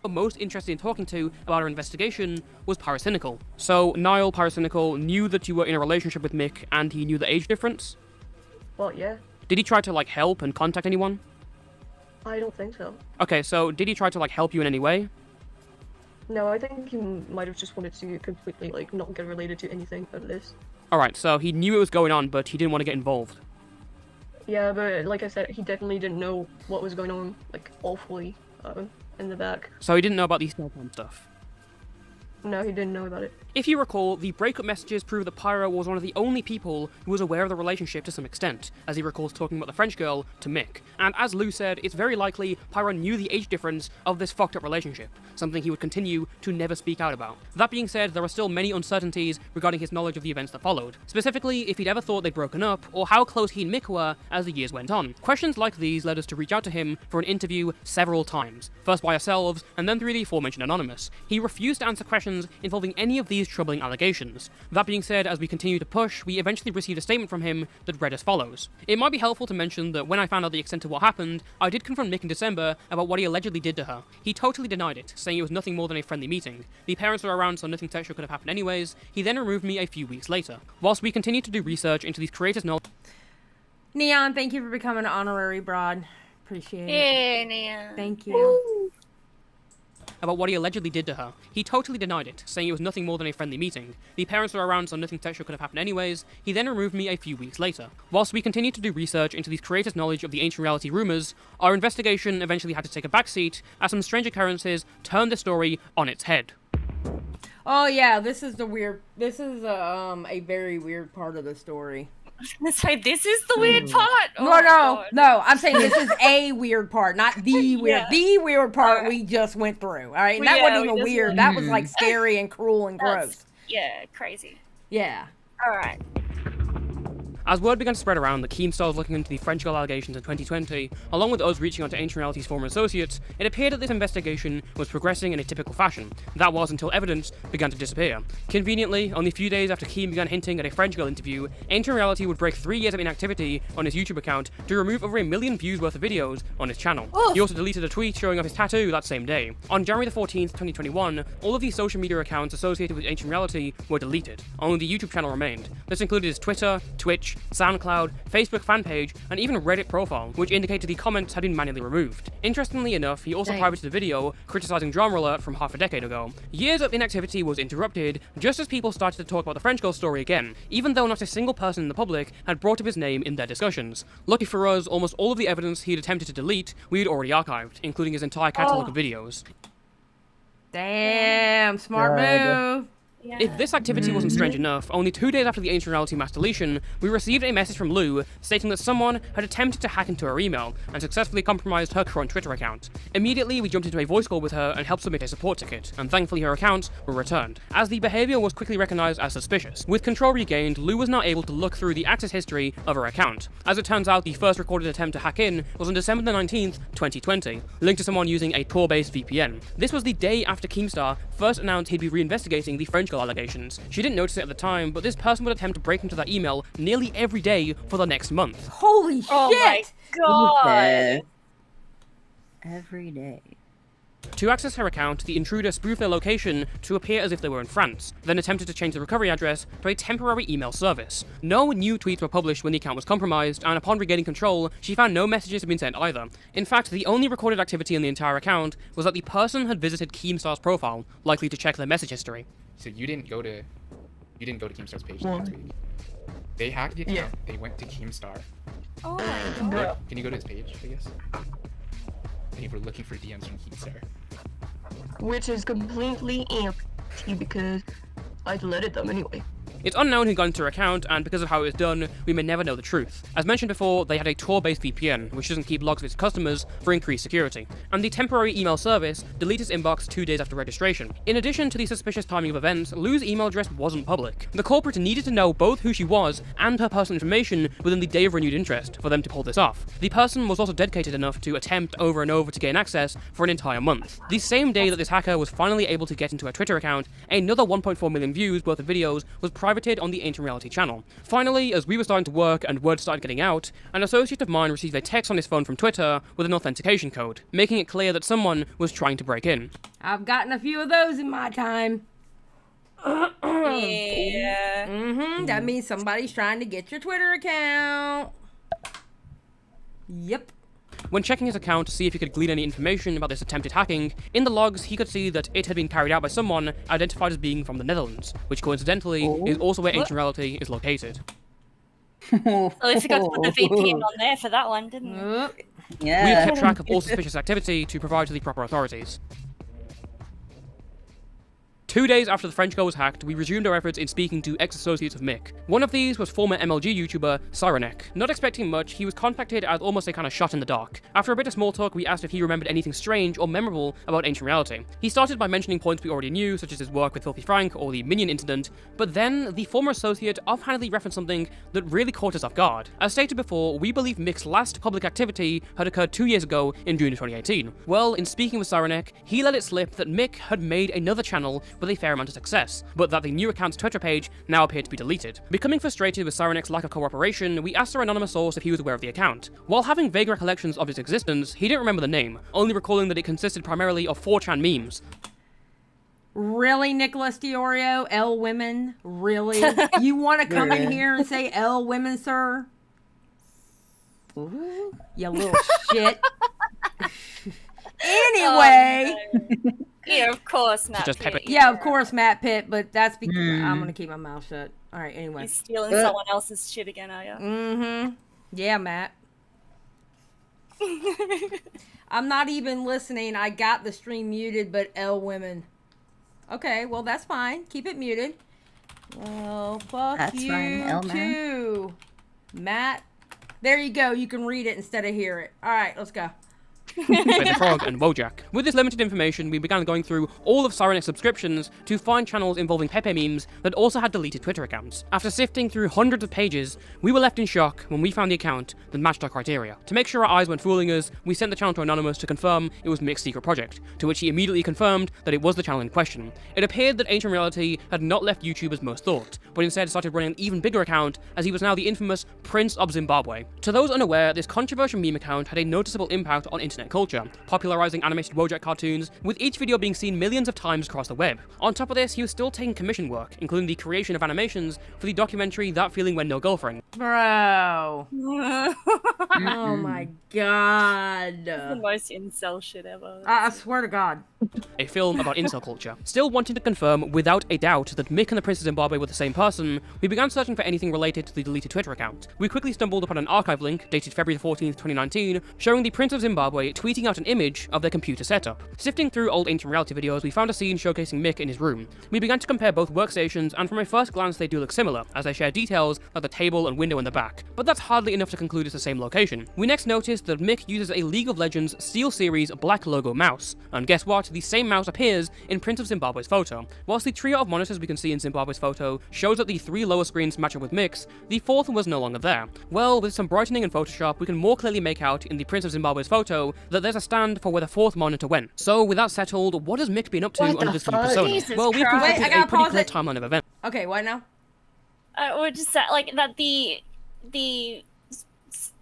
most interested in talking to about our investigation was Pyrocynical. So, Niall Pyrocynical knew that you were in a relationship with Mick and he knew the age difference? Well, yeah. Did he try to, like, help and contact anyone? I don't think so. Okay, so did he try to, like, help you in any way? No, I think he might have just wanted to completely, like, not get related to anything of this. Alright, so he knew it was going on, but he didn't want to get involved. Yeah, but like I said, he definitely didn't know what was going on, like, awfully, in the back. So he didn't know about the cell phone stuff. No, he didn't know about it. If you recall, the breakup messages prove that Pyro was one of the only people who was aware of the relationship to some extent, as he recalls talking about the French girl to Mick. And as Lou said, it's very likely Pyro knew the age difference of this fucked up relationship, something he would continue to never speak out about. That being said, there are still many uncertainties regarding his knowledge of the events that followed, specifically if he'd ever thought they'd broken up, or how close he and Mick were as the years went on. Questions like these led us to reach out to him for an interview several times, first by ourselves, and then through the aforementioned Anonymous. He refused to answer questions involving any of these troubling allegations. That being said, as we continue to push, we eventually received a statement from him that read as follows. It might be helpful to mention that when I found out the extent of what happened, I did confront Mick in December about what he allegedly did to her. He totally denied it, saying it was nothing more than a friendly meeting. The parents were around, so nothing sexual could have happened anyways. He then removed me a few weeks later. Whilst we continued to do research into these creators' knowledge... Neon, thank you for becoming an honorary broad. Appreciate it. Yeah, Neon. Thank you. about what he allegedly did to her. He totally denied it, saying it was nothing more than a friendly meeting. The parents were around, so nothing sexual could have happened anyways. He then removed me a few weeks later. Whilst we continued to do research into these creators' knowledge of the ancient reality rumors, our investigation eventually had to take a backseat as some strange occurrences turned the story on its head. Oh yeah, this is a very weird part of the story. So this is the weird part? No, I'm saying this is a weird part, not the weird. Yeah. The weird part we just went through, all right? And that wasn't even weird. That was like scary and cruel and gross. Yeah, crazy. Yeah. All right. As word began to spread around that Keemstar was looking into the French girl allegations in 2020, along with us reaching out to Ancient Reality's former associates, it appeared that this investigation was progressing in a typical fashion. That was until evidence began to disappear. Conveniently, only a few days after Keem began hinting at a French girl interview, Ancient Reality would break 3 years of inactivity on his YouTube account to remove over 1 million views worth of videos on his channel. He also deleted a tweet showing off his tattoo that same day. On January the 14th, 2021, all of these social media accounts associated with Ancient Reality were deleted. Only the YouTube channel remained. This included his Twitter, Twitch, SoundCloud, Facebook fan page, and even Reddit profile, which indicated the comments had been manually removed. Interestingly enough, he also privated a video criticizing Drama Alert from half a decade ago. Years of inactivity was interrupted just as people started to talk about the French girl story again, even though not a single person in the public had brought up his name in their discussions. Lucky for us, almost all of the evidence he had attempted to delete, we had already archived, including his entire catalogue of videos. Damn, smart move. Yeah. If this activity wasn't strange enough, only 2 days after the Ancient Reality mass deletion, we received a message from Lou stating that someone had attempted to hack into her email and successfully compromised her current Twitter account. Immediately, we jumped into a voice call with her and helped submit a support ticket, and thankfully her accounts were returned, as the behaviour was quickly recognised as suspicious. With control regained, Lou was now able to look through the access history of her account. As it turns out, the first recorded attempt to hack in was on December the 19th, 2020, linked to someone using a Tor-based VPN. This was the day after Keemstar first announced he'd be reinvestigating the French girl allegations. She didn't notice it at the time, but this person would attempt to break into that email nearly every day for the next month. Holy shit! Oh my god! Every day. To access her account, the intruder spoofed their location to appear as if they were in France, then attempted to change the recovery address to a temporary email service. No new tweets were published when the account was compromised, and upon regaining control, she found no messages had been sent either. In fact, the only recorded activity in the entire account was that the person had visited Keemstar's profile, likely to check their message history. So you didn't go to Keemstar's page last week. They hacked the account. Yeah. They went to Keemstar. Oh my god. Can you go to his page, I guess? And you were looking for DMs from Keemstar. Which is completely empty because I deleted them anyway. It's unknown who got into her account, and because of how it was done, we may never know the truth. As mentioned before, they had a Tor-based VPN, which doesn't keep logs of its customers for increased security, and the temporary email service deleted its inbox 2 days after registration. In addition to the suspicious timing of events, Lou's email address wasn't public. The culprit needed to know both who she was and her personal information within the day of renewed interest for them to pull this off. The person was also dedicated enough to attempt over and over to gain access for an entire month. The same day that this hacker was finally able to get into her Twitter account, another 1.4 million views worth of videos was privated on the Ancient Reality channel. Finally, as we were starting to work and word started getting out, an associate of mine received a text on his phone from Twitter with an authentication code, making it clear that someone was trying to break in. I've gotten a few of those in my time. Yeah. That means somebody's trying to get your Twitter account. Yep. When checking his account to see if he could glean any information about this attempted hacking, in the logs he could see that it had been carried out by someone identified as being from the Netherlands, which coincidentally is also where Ancient Reality is located. Well, we forgot to put the VPN on there for that one, didn't we? Yeah. We have kept track of all suspicious activity to provide to the proper authorities. 2 days after the French girl was hacked, we resumed our efforts in speaking to ex-associates of Mick. One of these was former MLG YouTuber Rynnie. Not expecting much, he was contacted as almost a kind of shot in the dark. After a bit of small talk, we asked if he remembered anything strange or memorable about Ancient Reality. He started by mentioning points we already knew, such as his work with Filthy Frank or the Minion incident, but then the former associate offhandedly referenced something that really caught us off guard. As stated before, we believe Mick's last public activity had occurred 2 years ago in June of 2018. Well, in speaking with Rynnie, he let it slip that Mick had made another channel with a fair amount of success, but that the new account's Twitter page now appeared to be deleted. Becoming frustrated with Rynnie's lack of cooperation, we asked our anonymous source if he was aware of the account. While having vague recollections of its existence, he didn't remember the name, only recalling that it consisted primarily of 4chan memes. Really, Nicholas Diorio? L women? Really? You want to come in here and say L women, sir? Ooh, you little shit. Anyway. Yeah, of course, Matt Just Pitt. Pepper. Yeah, of course, Matt Pitt, but that's because I'm gonna keep my mouth shut. All right, anyway. You're stealing someone else's shit again, are you? Mm-hmm. Yeah, Matt. I'm not even listening. I got the stream muted, but L women. Okay, well, that's fine. Keep it muted. Well, fuck That's you fine, L man. too. Matt. There you go. You can read it instead of hear it. All right, let's go. By the Frog and Wojak. With this limited information, we began going through all of Rynnie's subscriptions to find channels involving Pepe memes that also had deleted Twitter accounts. After sifting through hundreds of pages, we were left in shock when we found the account that matched our criteria. To make sure our eyes weren't fooling us, we sent the channel to Anonymous to confirm it was Mick's secret project, to which he immediately confirmed that it was the channel in question. It appeared that Ancient Reality had not left YouTube as most thought, but instead started running an even bigger account, as he was now the infamous Prince of Zimbabwe. To those unaware, this controversial meme account had a noticeable impact on internet culture, popularizing animated Wojak cartoons, with each video being seen millions of times across the web. On top of this, he was still taking commission work, including the creation of animations for the documentary That Feeling When No Girlfriend. Bro. Oh my god. The most incel shit ever. I swear to God. A film about incel culture. Still wanting to confirm without a doubt that Mick and the Prince of Zimbabwe were the same person, we began searching for anything related to the deleted Twitter account. We quickly stumbled upon an archive link dated February 14th, 2019, showing the Prince of Zimbabwe tweeting out an image of their computer setup. Sifting through old Ancient Reality videos, we found a scene showcasing Mick in his room. We began to compare both workstations, and from a first glance they do look similar, as they share details like the table and window in the back, but that's hardly enough to conclude it's the same location. We next noticed that Mick uses a League of Legends SteelSeries black logo mouse, and guess what? The same mouse appears in Prince of Zimbabwe's photo. Whilst the trio of monitors we can see in Zimbabwe's photo shows that the 3 lower screens match up with Mick's, the 4th was no longer there. Well, with some brightening in Photoshop, we can more clearly make out in the Prince of Zimbabwe's photo that there's a stand for where the 4th monitor went. So, with that settled, what has Mick been up to under this new persona? Jesus Well, we've Christ. constructed Wait, I gotta a pretty pause clear it. timeline of events. Okay, what now? We're just like that the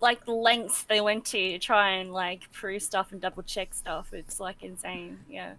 like lengths they went to try and like prove stuff and double check stuff. It's like insane. Yeah.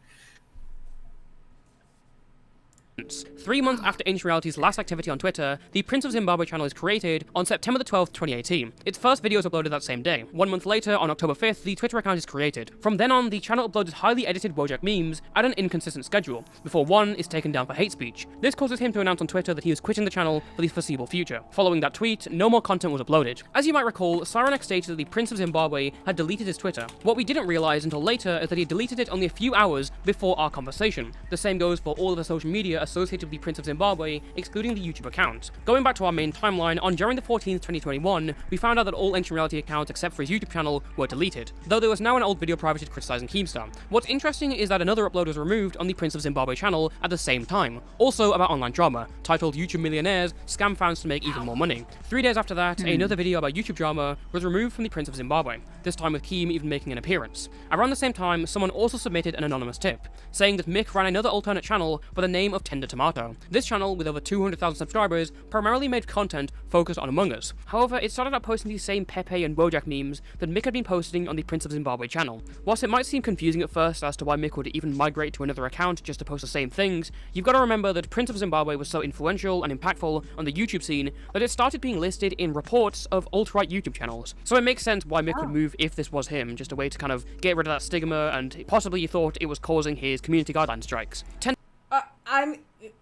3 months after Ancient Reality's last activity on Twitter, the Prince of Zimbabwe channel is created on September the 12th, 2018. Its first video is uploaded that same day. 1 month later, on October 5th, the Twitter account is created. From then on, the channel uploaded highly edited Wojak memes at an inconsistent schedule, before one is taken down for hate speech. This causes him to announce on Twitter that he is quitting the channel for the foreseeable future. Following that tweet, no more content was uploaded. As you might recall, Cyrenex stated that the Prince of Zimbabwe had deleted his Twitter. What we didn't realize until later is that he deleted it only a few hours before our conversation. The same goes for all of the social media associated with the Prince of Zimbabwe, excluding the YouTube account. Going back to our main timeline, on January the 14th, 2021, we found out that all Ancient Reality accounts except for his YouTube channel were deleted, though there was now an old video privated criticizing Keemstar. What's interesting is that another upload was removed on the Prince of Zimbabwe channel at the same time, also about online drama, titled YouTube Millionaires Scam Fans to Make Even More Money. 3 days after that, another video about YouTube drama was removed from the Prince of Zimbabwe, this time with Keem even making an appearance. Around the same time, someone also submitted an anonymous tip, saying that Mick ran another alternate channel by the name of Tender Tomato. This channel, with over 200,000 subscribers, primarily made content focused on Among Us. However, it started out posting the same Pepe and Wojak memes that Mick had been posting on the Prince of Zimbabwe channel. Whilst it might seem confusing at first as to why Mick would even migrate to another account just to post the same things, you've got to remember that Prince of Zimbabwe was so influential and impactful on the YouTube scene that it started being listed in reports of alt-right YouTube channels. So it makes sense why Mick would move if this was him, just a way to kind of get rid of that stigma, and possibly you thought it was causing his community guideline strikes.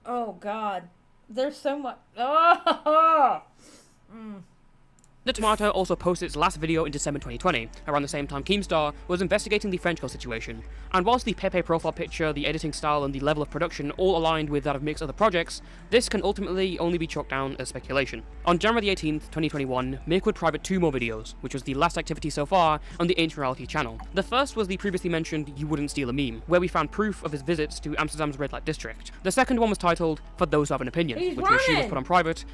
Oh god. There's so much. Oh! The Tomato also posted its last video in December 2020. Around the same time, Keemstar was investigating the French girl situation. And whilst the Pepe profile picture, the editing style, and the level of production all aligned with that of Mick's other projects, this can ultimately only be chalked down as speculation. On January 18th, 2021, Mick would private 2 more videos, which was the last activity so far on the Ancient Reality channel. The first was the previously mentioned You Wouldn't Steal a Meme, where we found proof of his visits to Amsterdam's red light district. The second one was titled For Those Who Have an Opinion, which she was put on private.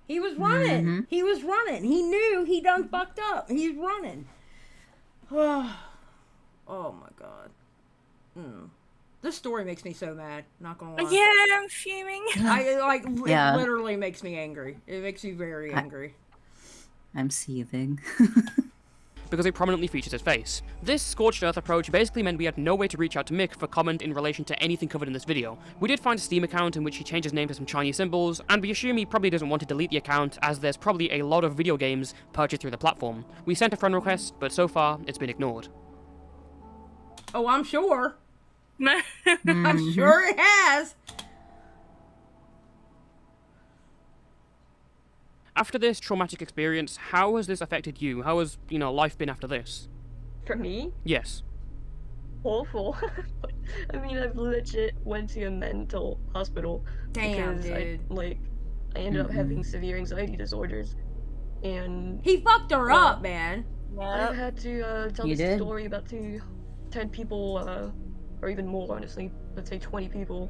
He was running. He was running. He knew he done fucked up. He's running. Oh my god. This story makes me so mad. Not gonna lie. Yeah, I'm fuming. It literally makes me angry. It makes me very angry. I'm seething. Because it prominently features his face. This scorched earth approach basically meant we had no way to reach out to Mick for comment in relation to anything covered in this video. We did find a Steam account in which he changed his name to some Chinese symbols, and we assume he probably doesn't want to delete the account as there's probably a lot of video games purchased through the platform. We sent a friend request, but so far it's been ignored. Oh, I'm sure. I'm sure it has. After this traumatic experience, how has this affected you? How has, life been after this? For me? Yes. Awful. I mean, I've legit went to a mental hospital. Damn, because dude. I ended up having severe anxiety disorders. And he fucked her up, man. I had to tell this story about 10 people, or even more, honestly. Let's say 20 people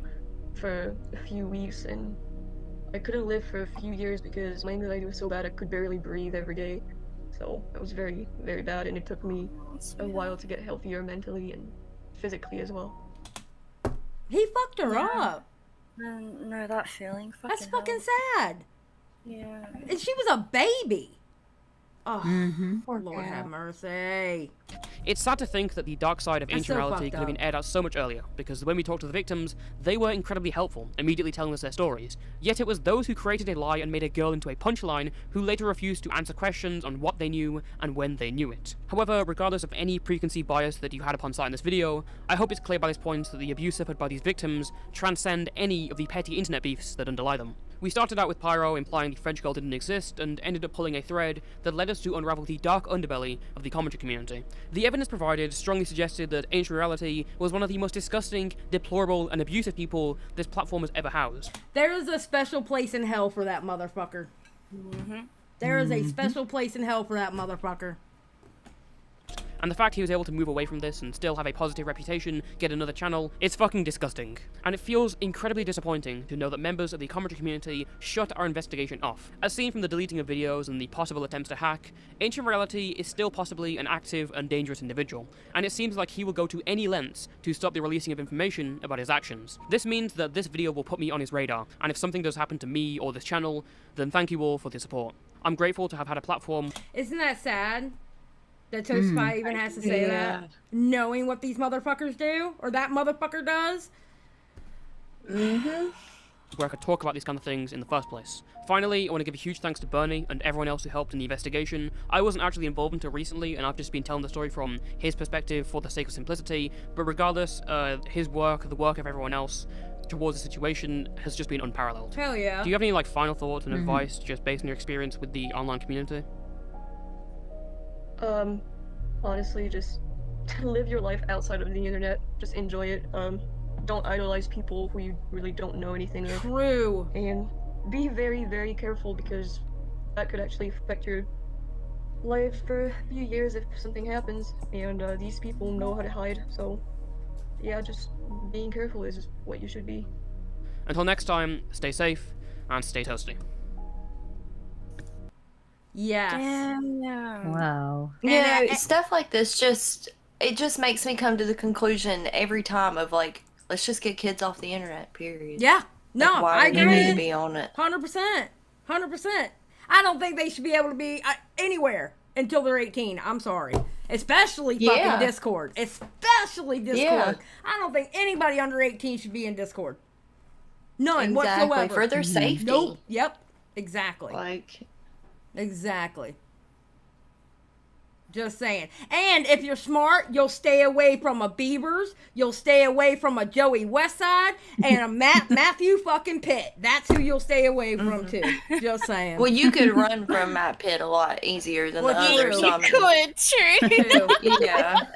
for a few weeks, and I couldn't live for a few years because my anxiety was so bad I could barely breathe every day. So it was very, very bad, and it took me a while to get healthier mentally and physically as well. He fucked her up. No, that feeling. That's fucking sad. Yeah. And she was a baby. Oh, poor Lord have mercy. It's sad to think that the dark side of Ancient Reality could have been aired out so much earlier, because when we talked to the victims, they were incredibly helpful, immediately telling us their stories. Yet it was those who created a lie and made a girl into a punchline who later refused to answer questions on what they knew and when they knew it. However, regardless of any preconceived bias that you had upon sight in this video, I hope it's clear by this point that the abuse suffered by these victims transcend any of the petty internet beefs that underlie them. We started out with Pyro implying the French girl didn't exist, and ended up pulling a thread that led us to unravel the dark underbelly of the commentary community. The evidence provided strongly suggested that Ancient Reality was one of the most disgusting, deplorable, and abusive people this platform has ever housed. There is a special place in hell for that motherfucker. There is a special place in hell for that motherfucker. And the fact he was able to move away from this and still have a positive reputation, get another channel, it's fucking disgusting. And it feels incredibly disappointing to know that members of the commentary community shut our investigation off. As seen from the deleting of videos and the possible attempts to hack, Ancient Reality is still possibly an active and dangerous individual, and it seems like he will go to any lengths to stop the releasing of information about his actions. This means that this video will put me on his radar, and if something does happen to me or this channel, then thank you all for the support. I'm grateful to have had a platform. Isn't that sad that Toastify even has to say that? Knowing what these motherfuckers do, or that motherfucker does? Where I could talk about these kind of things in the first place. Finally, I want to give a huge thanks to Bernie and everyone else who helped in the investigation. I wasn't actually involved until recently, and I've just been telling the story from his perspective for the sake of simplicity, but regardless, his work, the work of everyone else towards the situation has just been unparalleled. Hell yeah. Do you have any final thoughts and advice just based on your experience with the online community? Honestly, just live your life outside of the internet. Just enjoy it. Don't idolize people who you really don't know anything of. True. And be very, very careful, because that could actually affect your life for a few years if something happens. And these people know how to hide, so yeah, just being careful is what you should be. Until next time, stay safe and stay toasty. Yes. Wow. Stuff like this just makes me come to the conclusion every time of let's just get kids off the internet, period. Yeah. No, why I do you agree. need to be on it? 100%. 100%. I don't think they should be able to be anywhere until they're 18. I'm sorry. Especially fucking Discord. Especially Discord. Yeah. I don't think anybody under 18 should be in Discord. None Exactly. whatsoever. For their safety. Nope. Yep. Exactly. Like, Exactly. Just saying. And if you're smart, you'll stay away from a Beavers, you'll stay away from a Joey Westside, and a Matthew fucking Pitt. That's who you'll stay away from too. Just saying. well, you could run from Matt Pitt a lot easier than the others. true. True. Yeah.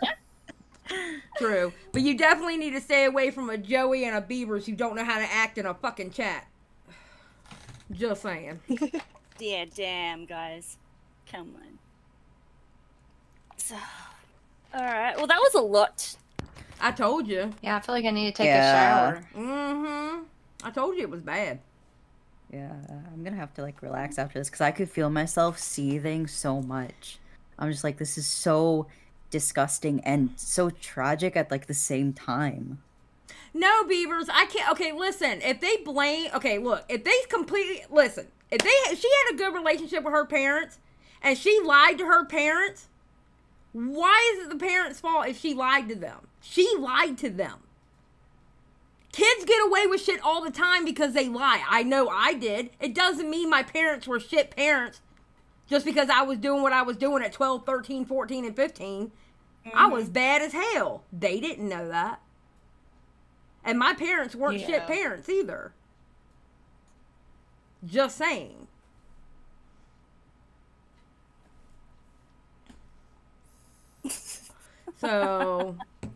True. But you definitely need to stay away from a Joey and a Beavers who don't know how to act in a fucking chat. Just saying. Yeah, damn, guys. Come on. So, alright. Well, that was a lot. I told you. Yeah, I feel like I need to take a shower. I told you it was bad. Yeah, I'm gonna have to relax after this, because I could feel myself seething so much. I'm just like, this is so disgusting and so tragic at the same time. No, Beavers, I can't. Okay, listen. If they blame, okay, look. If they completely listen, if she had a good relationship with her parents, and she lied to her parents, why is it the parents' fault if she lied to them? She lied to them. Kids get away with shit all the time because they lie. I know I did. It doesn't mean my parents were shit parents just because I was doing what I was doing at 12, 13, 14, and 15. I was bad as hell. They didn't know that. And my parents weren't shit parents either. Just saying. So,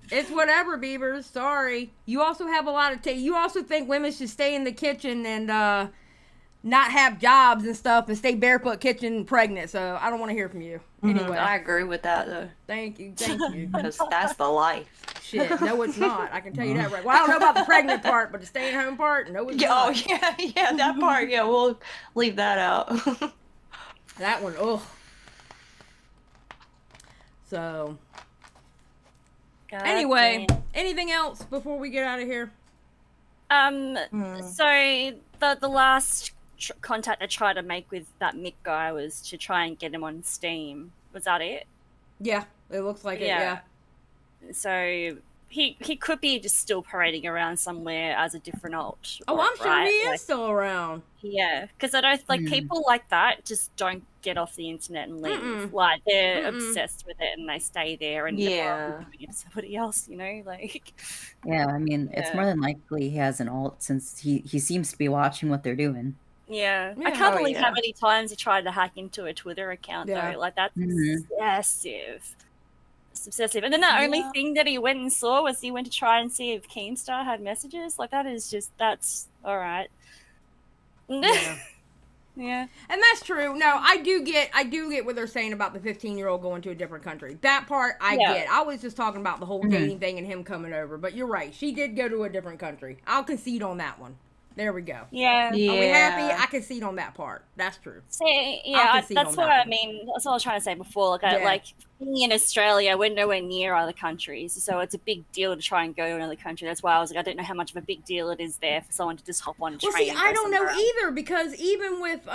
it's whatever, Beavers. Sorry. You also have a lot of you also think women should stay in the kitchen and not have jobs and stuff and stay barefoot kitchen pregnant. So, I don't want to hear from you. Anyway. I agree with that, though. Thank you. Thank you. Because that's the life. Shit. No, it's not. I can tell you that right. Well, I don't know about the pregnant part, but the staying home part, no, it's not. Oh, yeah, that part. Yeah, we'll leave that out. That one, ugh. So... God anyway, damn. anything else before we get out of here? So the last contact I tried to make with that Mick guy was to try and get him on Steam. Was that it? Yeah, it looks like it, yeah. So he could be just still parading around somewhere as a different alt. Oh, I'm sure he is still around. Yeah, because I don't people like that just don't get off the internet and leave. Like they're obsessed with it and they stay there and somebody else, Yeah, I mean, it's more than likely he has an alt, since he seems to be watching what they're doing. Yeah. I can't believe how many times he tried to hack into a Twitter account though. Like that's obsessive. It's obsessive. And then the only thing that he went and saw was he went to try and see if Keemstar had messages. Like that's all right. Yeah. And that's true. No, I do get what they're saying about the 15-year-old going to a different country. That part I get. I was just talking about the whole dating thing and him coming over. But you're right. She did go to a different country. I'll concede on that one. There we go. Yeah. Are we happy? I concede on that part. That's true. See, that's what I mean. That's what I was trying to say before. Like being in Australia, we're nowhere near other countries, so it's a big deal to try and go to another country. That's why I was like, I don't know how much of a big deal it is there for someone to just hop on a train. Well, see, I don't know either, because even with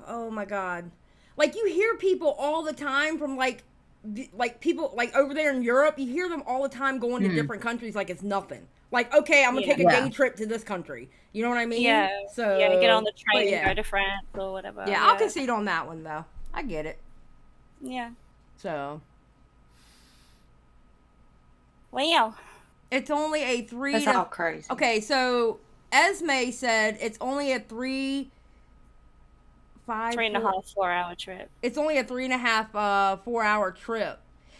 oh my God. Like, you hear people all the time from, like people, like, over there in Europe, you hear them all the time going to different countries like it's nothing. Like, okay, I'm gonna take a day trip to this country. You know what I mean? Yeah. So, yeah, get on the train but and go to France or whatever. Yeah, I'll concede on that one, though. I get it. Yeah. So. Wow. It's only a 3 That's to... all crazy. Okay, so Esme said it's only a 3.5 4 hour trip. It's only a 3.5 4-hour trip.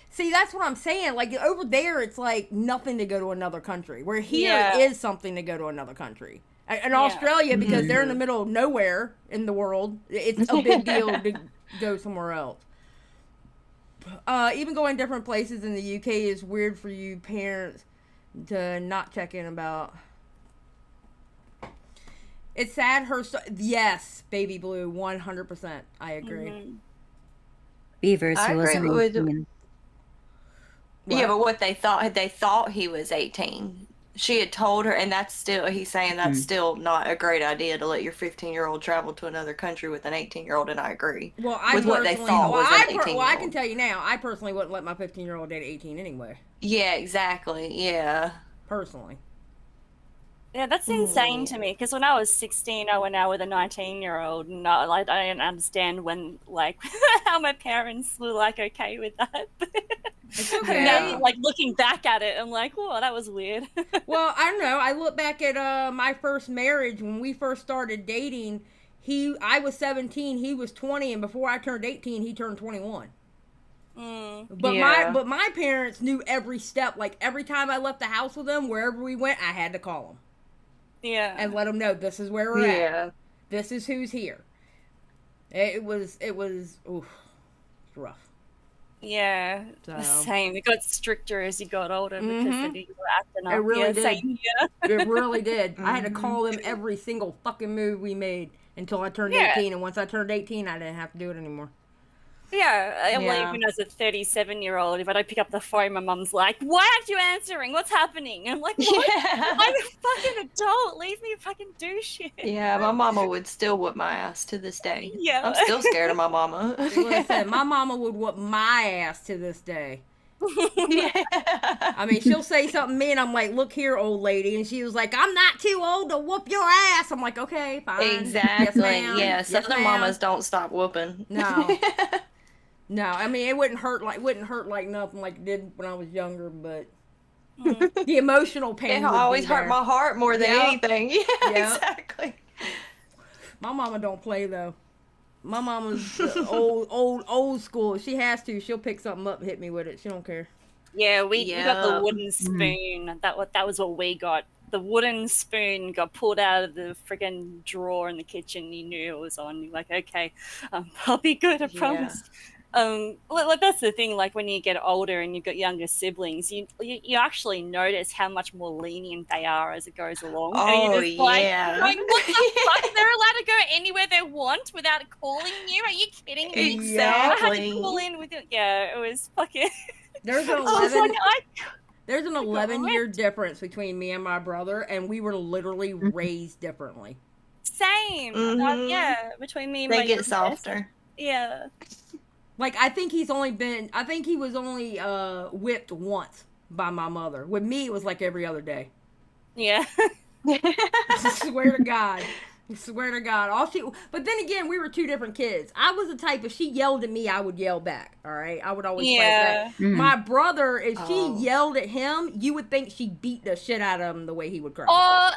See, that's what I'm saying. Like, over there, it's like nothing to go to another country. Where here is something to go to another country. In Australia, because they're in the middle of nowhere in the world, it's a big deal to go somewhere else. Even going different places in the UK is weird for you parents to not check in about. It's sad yes, Baby Blue, 100%. I agree. Beavers, I he wasn't agree with- 18. Yeah, but what they thought he was 18. She had told her, and he's saying that's still not a great idea to let your 15-year-old travel to another country with an 18-year-old, and I agree. Well, I with what they personally- thought was an 18-year-old. Well, I can tell you now, I personally wouldn't let my 15-year-old date 18 anyway. Yeah, exactly. Yeah. Personally. Yeah, that's insane to me. Because when I was 16, I went out with a 19-year-old, and I didn't understand when, like, how my parents were like okay with that. It's okay. Now, like, looking back at it, I'm like, whoa, that was weird. Well, I don't know. I look back at my first marriage when we first started dating. I was 17, he was 20, and before I turned 18, he turned 21. But my parents knew every step. Like, every time I left the house with them, wherever we went, I had to call them. Yeah. And let them know this is where we're at. This is who's here. It was rough. Yeah, So. same. It got stricter as you got older because they were acting up. It really did. Same here. It really did. I had to call them every single fucking move we made until I turned 18. And once I turned 18, I didn't have to do it anymore. Yeah, like when I was a 37-year-old, if I don't pick up the phone, my mum's like, "Why aren't you answering? What's happening?" I'm like, "What? I'm a fucking adult. Leave me fucking do shit." Yeah, my mama would still whip my ass to this day. Yeah. I'm still scared of my mama. Listen, my mama would whoop my ass to this day. I mean, she'll say something to me, and I'm like, "Look here, old lady," and she was like, "I'm not too old to whoop your ass." I'm like, "Okay, fine." Exactly. Yes, yeah, Southern ma'am. mamas don't stop whooping. No. No, I mean, it wouldn't hurt like nothing like it did when I was younger, but the emotional pain It always hurt my heart more than anything. Yeah, exactly. My mama don't play though. My mama's old school. If she has to, she'll pick something up and hit me with it. She don't care. Yeah, we got the wooden spoon. That was what we got. The wooden spoon got pulled out of the friggin' drawer in the kitchen. You knew it was on. You're like, okay, I'll be good, I promise. Like that's the thing. Like when you get older and you've got younger siblings, you actually notice how much more lenient they are as it goes along. Oh, and you're just yeah. like, what the fuck? They're allowed to go anywhere they want without calling you? Are you kidding me? Exactly. I had to call in with it. Yeah, it was fucking. There's an I was like, There's an 11-year difference between me and my brother, and we were literally raised differently. Same. Yeah, between me and They my get youngest. softer. Yeah. Like, I think he was only whipped once by my mother. With me, it was like every other day. Yeah. I swear to God. But then again, we were two different kids. I was the type, if she yelled at me, I would yell back. All right? I would always fight back. My brother, if she yelled at him, you would think she beat the shit out of him the way he would cry. Oh,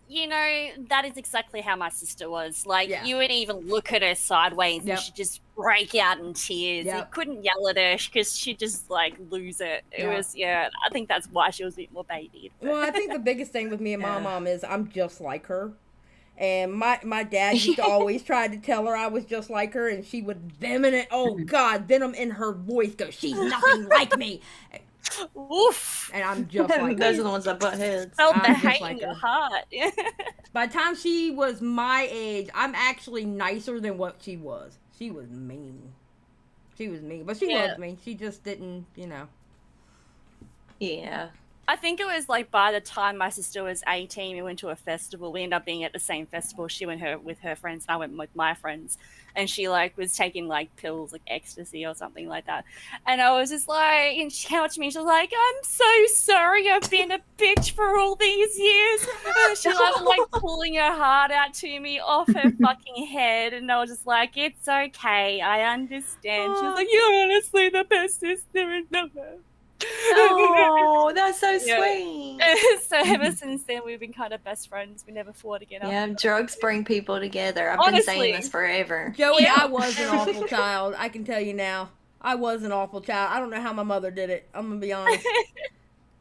you know, that is exactly how my sister was. Like, you would even look at her sideways and she'd just break out in tears. You couldn't yell at her because she'd just, like, lose it. It was, I think that's why she was a bit more babied. Well, I think the biggest thing with me and my mom is I'm just like her. And my dad used to always try to tell her I was just like her, and she would venom in her voice go, "She's nothing like me." Oof. And I'm just like Those her. are the ones that butt heads. Felt the I'm just hate like in your her. heart. By the time she was my age, I'm actually nicer than what she was. She was mean. But she loved me. She just didn't, Yeah. I think it was like by the time my sister was 18, we went to a festival. We ended up being at the same festival. She went with her friends, and I went with my friends. And she like was taking like pills, like ecstasy or something like that. And I was just like, and she came up to me. She was like, "I'm so sorry, I've been a bitch for all these years." And she was like pulling her heart out to me off her fucking head, and I was just like, "It's okay, I understand." She was like, "You're honestly the best sister in the world." Oh, that's so Yeah. sweet. So ever since then, we've been kind of best friends. We never fought again. Yeah, drugs bring people together. I've been Honestly. saying this forever. Joey, Yeah. I was an awful child. I can tell you now. I was an awful child. I don't know how my mother did it. I'm gonna be honest.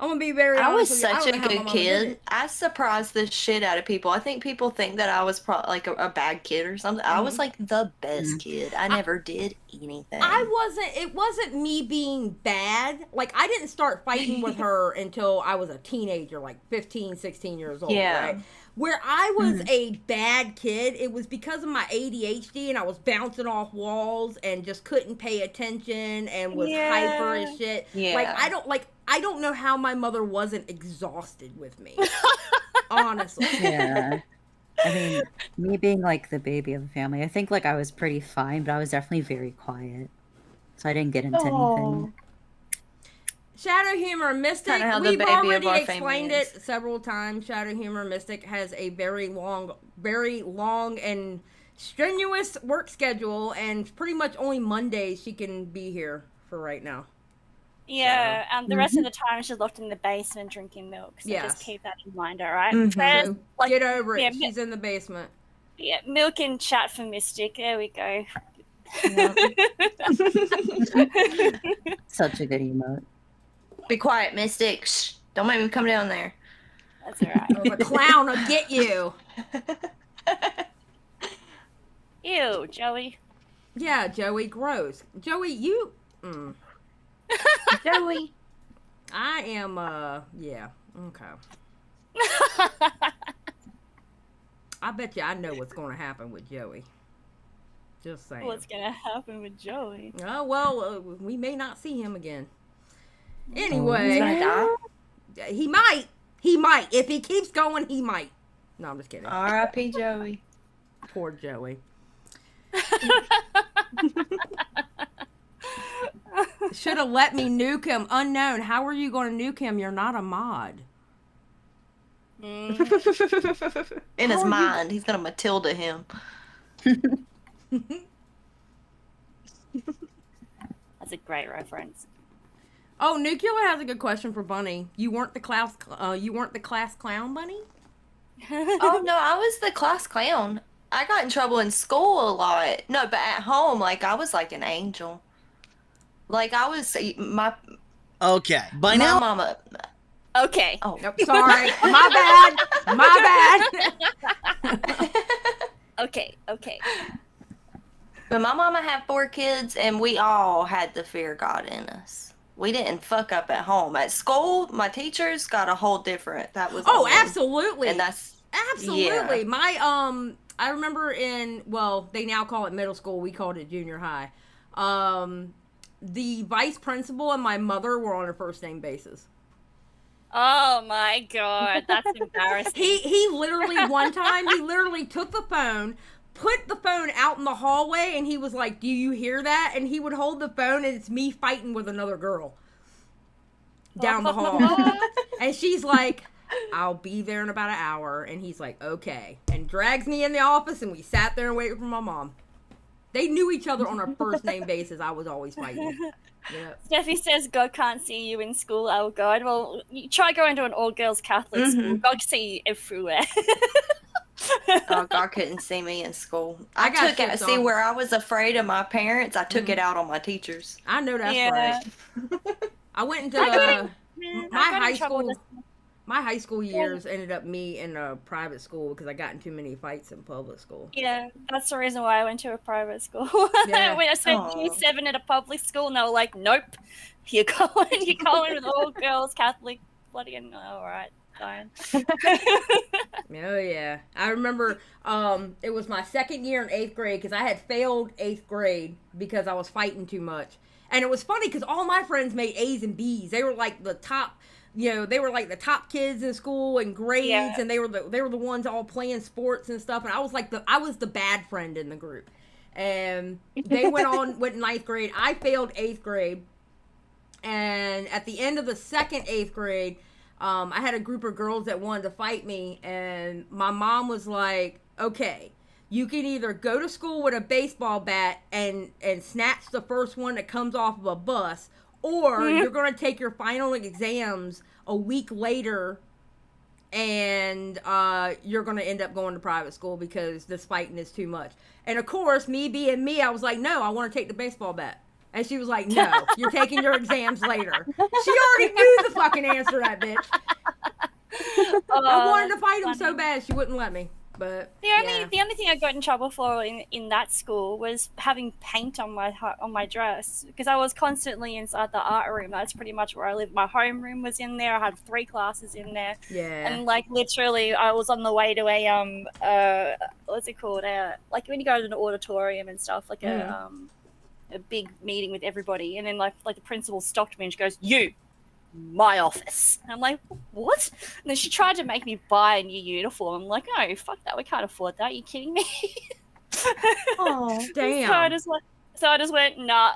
I'm gonna be very I was honest with you. I such don't a know how my good mother did kid. it. I surprised the shit out of people. I think people think that I was probably like a bad kid or something. I was like the best kid. I never did anything. It wasn't me being bad. Like, I didn't start fighting with her until I was a teenager, like 15, 16 years old, Yeah. right? Where I was a bad kid, it was because of my ADHD and I was bouncing off walls and just couldn't pay attention and was hyper as shit. Yeah. I don't know how my mother wasn't exhausted with me. Honestly. Yeah. I mean, me being like the baby of the family, I think like I was pretty fine, but I was definitely very quiet. So I didn't get into anything. Shadow Humor Mystic, Kinda how the we've baby of already our explained family it several times. Shadow Humor Mystic has a very long and strenuous work schedule, and pretty much only Mondays she can be here for right now. Yeah, the rest of the time she's locked in the basement drinking milk. So Yes. just keep that in mind, all right? So get over it. yeah, She's in the basement. Yeah, milk and chat for Mystic. There we go. Such a good emote. Be quiet, Mystic. Shh. Don't make me come down there. That's all right. Oh, the clown will get you. Ew, Joey. Yeah, Joey, gross. Joey, you... Joey. I am, yeah. Okay. I bet you I know what's going to happen with Joey. Just saying. What's gonna happen with Joey? Oh, well, we may not see him again. Anyway. He's gonna die? He might. He might. If he keeps going, he might. No, I'm just kidding. R.I.P. Joey. Poor Joey. Should have let me nuke him. Unknown. How are you going to nuke him? You're not a mod. In his mind, he's gonna Matilda him. That's a great reference. Oh, Nuclear has a good question for Bunny. You weren't the class. You weren't the class clown, Bunny? Oh no, I was the class clown. I got in trouble in school a lot. No, but at home, like I was like an angel. Like I was my Okay, by my now. mama. Okay. Oh, Nope, sorry. My bad. My bad. Okay. But my mama had 4 kids, and we all had the fear of God in us. We didn't fuck up at home. At school, my teachers got a whole different. That was Oh, on them. absolutely. And that's Absolutely. Yeah. My I remember they now call it middle school, we called it junior high. The vice principal and my mother were on a first name basis. Oh my god, that's embarrassing. He literally one time he literally took the phone, put the phone out in the hallway, and he was like, "Do you hear that?" And he would hold the phone, and it's me fighting with another girl down the hall. And she's like, "I'll be there in about an hour." And he's like, "Okay." And drags me in the office, and we sat there and waited for my mom. They knew each other on a first name basis. I was always fighting. Yep. Steffi says God can't see you in school. Oh God. Well, you try going to an all-girls Catholic school. God can see you everywhere. Oh, God couldn't see me in school. I I got took it. shit See, on. where I was afraid of my parents, I took it out on my teachers. I know that's Yeah. right. I went into I got my in trouble high with school. My high school years ended up me in a private school because I got in too many fights in public school. Yeah, that's the reason why I went to a private school. Yeah. When I spent Aw. year 7 at a public school, and they were like, "Nope, you're going with all girls Catholic." Bloody hell, all right, fine. Oh yeah, I remember. It was my second year in 8th grade because I had failed 8th grade because I was fighting too much, and it was funny because all my friends made A's and B's. They were like the top you know, they were like the top kids in school and grades, Yeah. and they were the ones all playing sports and stuff. And I was like I was the bad friend in the group. And they went ninth grade. I failed 8th grade. And at the end of the second 8th grade, I had a group of girls that wanted to fight me, and my mom was like, okay, you can either go to school with a baseball bat and snatch the first one that comes off of a bus, or you're going to take your final exams a week later, and you're going to end up going to private school because this fighting is too much. And of course, me being me, I was like, no, I want to take the baseball bat. And she was like, no, you're taking your exams later. She already knew the fucking answer to that bitch. I wanted to fight him so bad, she wouldn't let me. But the only thing I got in trouble for in that school was having paint on my dress, because I was constantly inside the art room. That's pretty much where I lived. My homeroom was in there. I had 3 classes in there. Yeah. And like literally, I was on the way to a what's it called? Like when you go to an auditorium and stuff, like a big meeting with everybody, and then like the principal stopped me and she goes, "You, my office." And I'm like, what? And then she tried to make me buy a new uniform. I'm like, no, fuck that, we can't afford that. Are you kidding me? Oh, damn. So I just went, nah.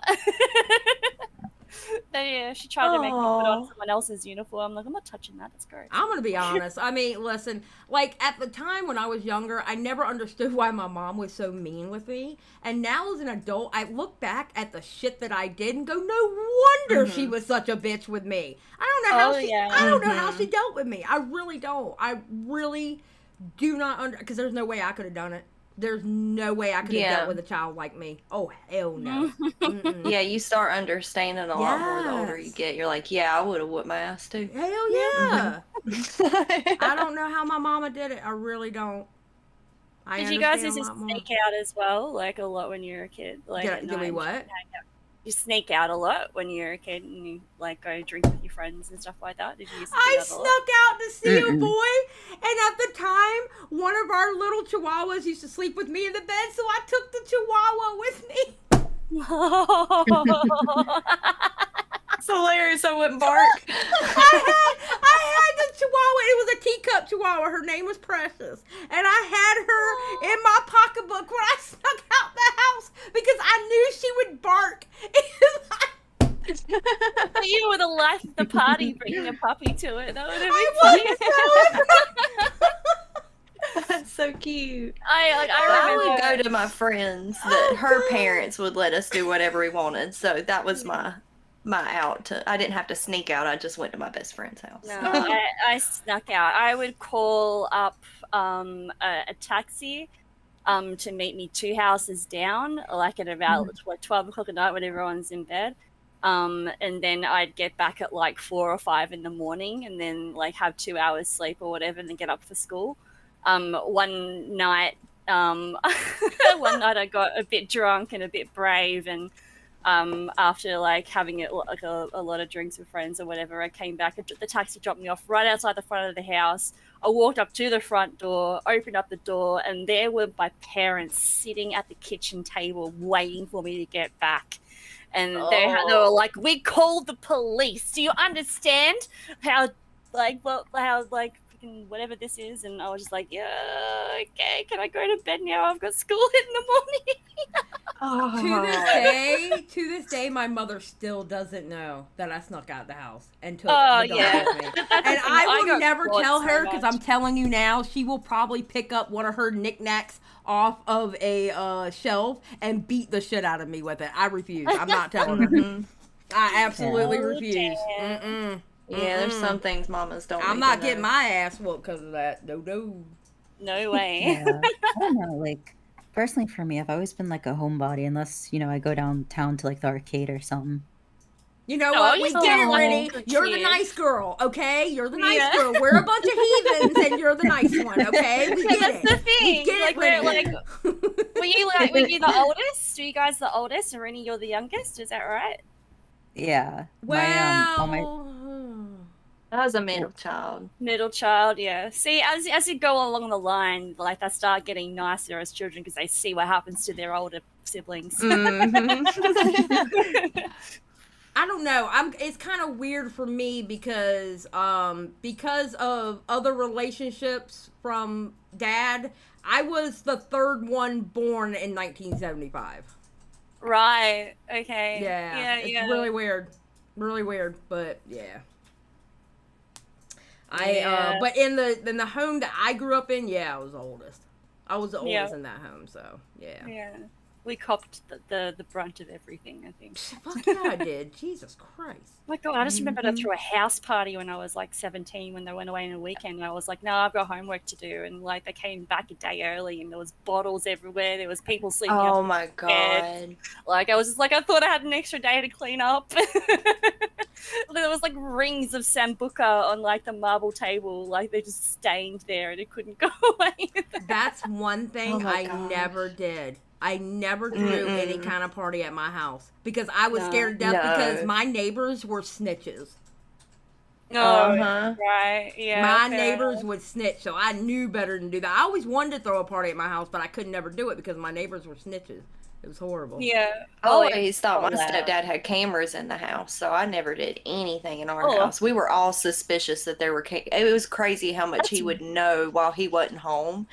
Then yeah, she tried to make me put on someone else's uniform. I'm like, I'm not touching that. That's gross. I'm gonna be honest. I mean, listen, like at the time when I was younger, I never understood why my mom was so mean with me. And now as an adult, I look back at the shit that I did and go, no wonder she was such a bitch with me. I don't know how I don't know how she dealt with me. I really don't. I really do not because there's no way I could have done it. There's no way I could have dealt with a child like me. Oh, hell no. Yeah, you start understanding a lot more the older you get. You're like, yeah, I would have whooped my ass too. Hell yeah. I don't know how my mama did it. I really don't. Did you guys just sneak out as well? Like a lot when you were a kid? Like did we what? You sneak out a lot when you're a kid and you like go drink with your friends and stuff like that? Did you I snuck out to see a boy, and at the time, one of our little chihuahuas used to sleep with me in the bed, so I took the chihuahua with me. It's hilarious. I wouldn't bark. I had the chihuahua. It was a teacup chihuahua. Her name was Precious, and I had her in my pocketbook when I snuck out the house because I knew she would bark. You were the life of the party, bringing a puppy to it. That would have been funny. That's so cute. I would remember go to my friends that her parents would let us do whatever we wanted, so that was my out. I didn't have to sneak out. I just went to my best friend's house. No, I snuck out. I would call up a taxi to meet me 2 houses down, like at about 12 o'clock at night when everyone's in bed. And then I'd get back at like 4 or 5 in the morning, and then like have 2 hours sleep or whatever, and then get up for school. One night I got a bit drunk and a bit brave, and after like having a lot of drinks with friends or whatever, I came back. The taxi dropped me off right outside the front of the house. I walked up to the front door, opened up the door, and there were my parents sitting at the kitchen table waiting for me to get back. And they were like, "We called the police. Do you understand how whatever this is?" And I was just like, "Yeah, okay. Can I go to bed now? I've got school in the morning." To this day, my mother still doesn't know that I snuck out the house and took Oh, the dog yeah. with me. That's And the thing. I I will got never caught tell so her because much. I'm telling you now, she will probably pick up one of her knickknacks off of a shelf and beat the shit out of me with it. I refuse. I'm not telling her. I absolutely refuse. Yeah, there's some things mamas don't. I'm need not to getting know. my ass whooped because of that. No. No way. Yeah. I don't know, like, personally for me, I've always been like a homebody unless, I go downtown to like the arcade or something. You know Oh, what? you're We so get it, cool. Rynnie. Good You're the kid. nice girl, okay? You're the nice Yeah. girl. We're a bunch of heathens, and you're the nice one, okay? We get That's it. the thing. We get Like, it, we're Rynnie. were you the oldest? Were you guys the oldest, and Rynnie, you're the youngest? Is that right? Yeah. Well, I was a middle child. Middle child, yeah. See, as you go along the line, like they start getting nicer as children because they see what happens to their older siblings. I don't know. It's kind of weird for me because of other relationships from dad. I was the third one born in 1975. Right. Okay. Yeah. It's really weird. Really weird, but yeah. But in the home that I grew up in, I was the oldest. I was the oldest in that home, so yeah. Yeah. We copped the brunt of everything, I think. Fuck yeah, I did. Jesus Christ. Oh my God, I just remember I threw a house party when I was like 17 when they went away on a weekend. And I was like, no, I've got homework to do. And like they came back a day early and there was bottles everywhere. There was people sleeping Oh up my in bed. God. Like I was just like, I thought I had an extra day to clean up. There was like rings of Sambuca on like the marble table. Like they just stained there and it couldn't go away. That's one thing Oh my I gosh. never did. I never threw any kind of party at my house because I was scared to death because my neighbors were snitches. Oh, right. Yeah. My neighbors would snitch, so I knew better than do that. I always wanted to throw a party at my house, but I could never do it because my neighbors were snitches. It was horrible. Yeah. I always thought my stepdad had cameras in the house, so I never did anything in our house. We were all suspicious that there were it was crazy how much he would know while he wasn't home.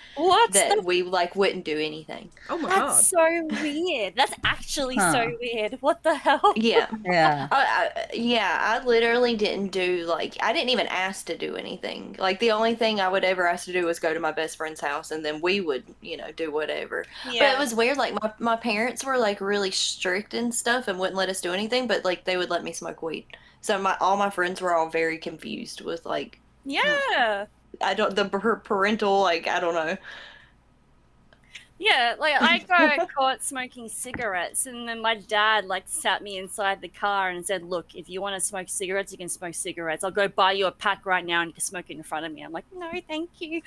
We like wouldn't do anything. Oh my God. That's so weird. That's actually so weird. What the hell? Yeah. Yeah. I literally didn't do I didn't even ask to do anything. Like the only thing I would ever ask to do was go to my best friend's house and then we would, do whatever. Yeah. But it was weird, like my parents were like really strict and stuff and wouldn't let us do anything, but like they would let me smoke weed. So all my friends were all very confused with Yeah. parental, I don't know. Yeah, like I got caught smoking cigarettes, and then my dad sat me inside the car and said, "Look, if you want to smoke cigarettes, you can smoke cigarettes. I'll go buy you a pack right now, and you can smoke it in front of me." I'm like, "No, thank you."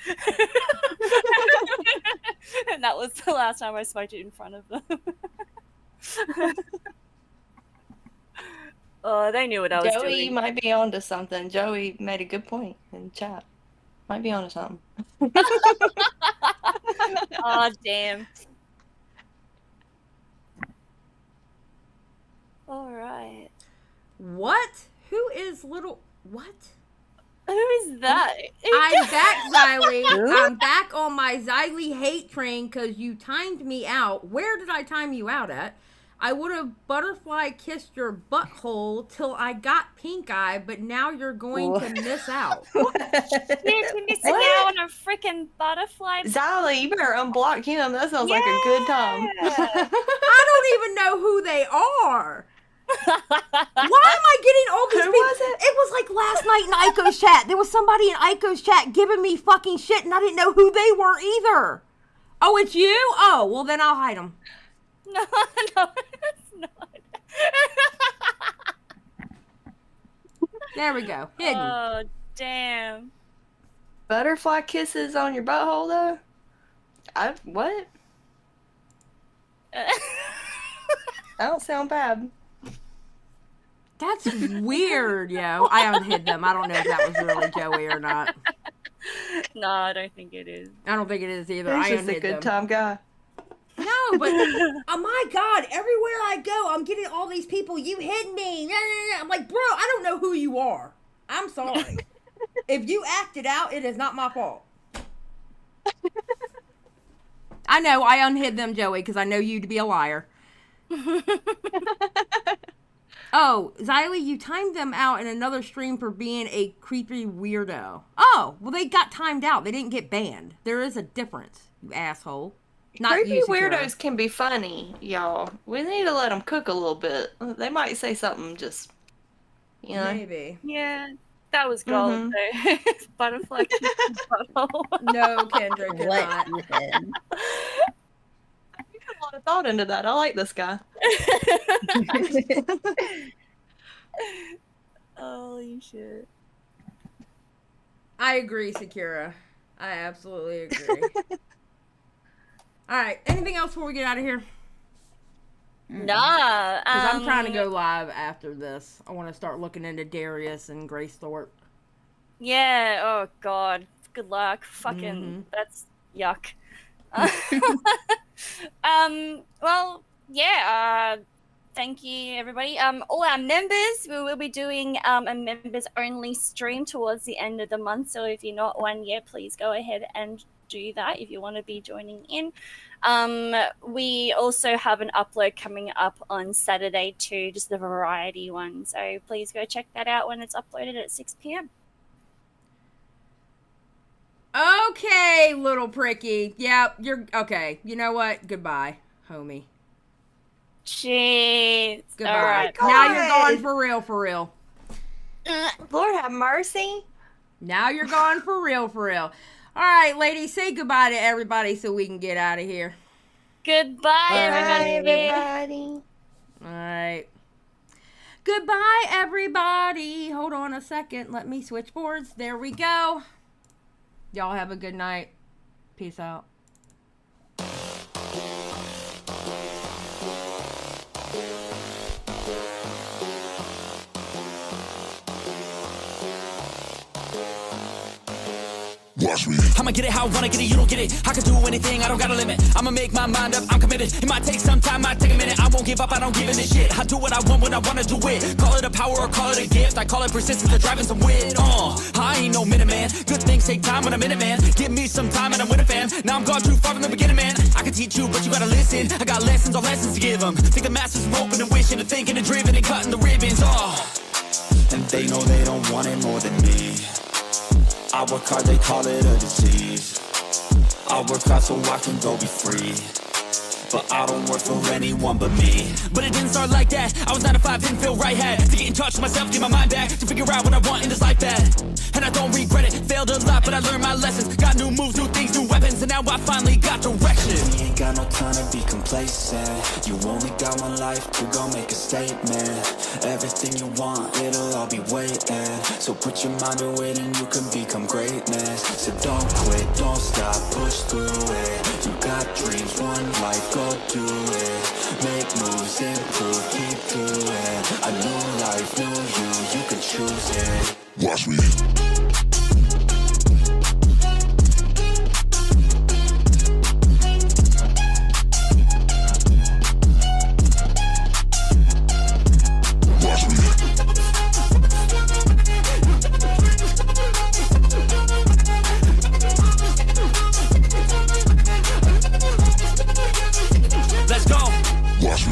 And that was the last time I smoked it in front of them. Oh, they knew what I was doing. Joey might be onto something. Joey made a good point in chat. Might be onto something. Oh, damn. All right. What? Who is little... What? Who is that? I'm back, Xylie. I'm back on my Xylie hate train because you timed me out. Where did I time you out at? I would have butterfly kissed your butthole till I got pink eye, but now you're going to miss out. You're missing out on a freaking butterfly. Xylie, you better unblock him. That sounds like a good time. I don't even know who they are. Why am I getting all these Who people? was it? It was like last night in Aiko's chat. There was somebody in Aiko's chat giving me fucking shit, and I didn't know who they were either. Oh, it's you? Oh, well then I'll hide them. No, it's not. There we go. Hidden. Oh, damn. Butterfly kisses on your butthole, though? What? That don't sound bad. That's weird, yo. I unhid them. I don't know if that was really Joey or not. No, I don't think it is. I don't think it is either. He's I just unhid a good them. time guy. No, but oh my God! Everywhere I go, I'm getting all these people. You hit me. I'm like, bro, I don't know who you are. I'm sorry. If you acted out, it is not my fault. I know. I unhid them, Joey, because I know you to be a liar. Oh, Xylie, you timed them out in another stream for being a creepy weirdo. Oh, well, they got timed out. They didn't get banned. There is a difference, you asshole. Not Creepy you, Sakura. weirdos can be funny, y'all. We need to let them cook a little bit. They might say something just, Maybe. Yeah, that was gold. Though. Butterfly kiss butthole. No, Kendra did not. I put a lot of thought into that. I like this guy. Holy shit. I agree, Sakura. I absolutely agree. All right. Anything else before we get out of here? Nah. Because I'm trying to go live after this. I want to start looking into Darius and Grace Thorpe. Yeah. Oh God. Good luck. Fucking. That's yuck. Well. Yeah. Thank you, everybody. All our members, we will be doing a members-only stream towards the end of the month. So if you're not one yet, please go ahead and do that if you want to be joining in. We also have an upload coming up on Saturday too, just the variety one. So please go check that out when it's uploaded at 6 p.m. Okay, little pricky. Yep, you're okay. You know what? Goodbye, homie. Jeez. Goodbye. All right. Now you're gone for real, for real. Lord have mercy. Now you're gone for real, for real. All right, ladies, say goodbye to everybody so we can get out of here. Goodbye, everybody. Everybody. All right. Goodbye, everybody. Hold on a second. Let me switch boards. There we go. Y'all have a good night. Peace out. Watch me. I'ma get it how I wanna get it, you don't get it. I can do anything, I don't got a limit. I'ma make my mind up, I'm committed. It might take some time, might take a minute. I won't give up, I don't give in a shit. I do what I want when I wanna do it. Call it a power or call it a gift. I call it persistence or driving some wit. I ain't no minute man. Good things take time when I'm in it, man. Give me some time and I'm with a fam. Now I'm gone too far from the beginning, man. I can teach you, but you gotta listen. I got lessons on lessons to give them. Think the masters are open and wishing and thinking and driven and cutting the ribbons. And they know they don't want it more than me. I work hard, they call it a disease. I work hard so I can go be free. But I don't work for anyone but me. But it didn't start like that. I was 9 to 5, didn't feel right. Had to get in touch with myself, get my mind back, to figure out what I want in this life bad. And I don't regret it, failed a lot, but I learned my lessons. Got new moves, new things, new weapons, and now I finally got direction. We ain't got no time to be complacent. You only got one life to go make a statement. Everything you want, it'll all be waiting. So put your mind to it and you can become greatness. So don't quit, don't stop, push through it. You got dreams, one life, go do it. Make moves, improve, keep doing. A new life, new you can choose it. Watch me.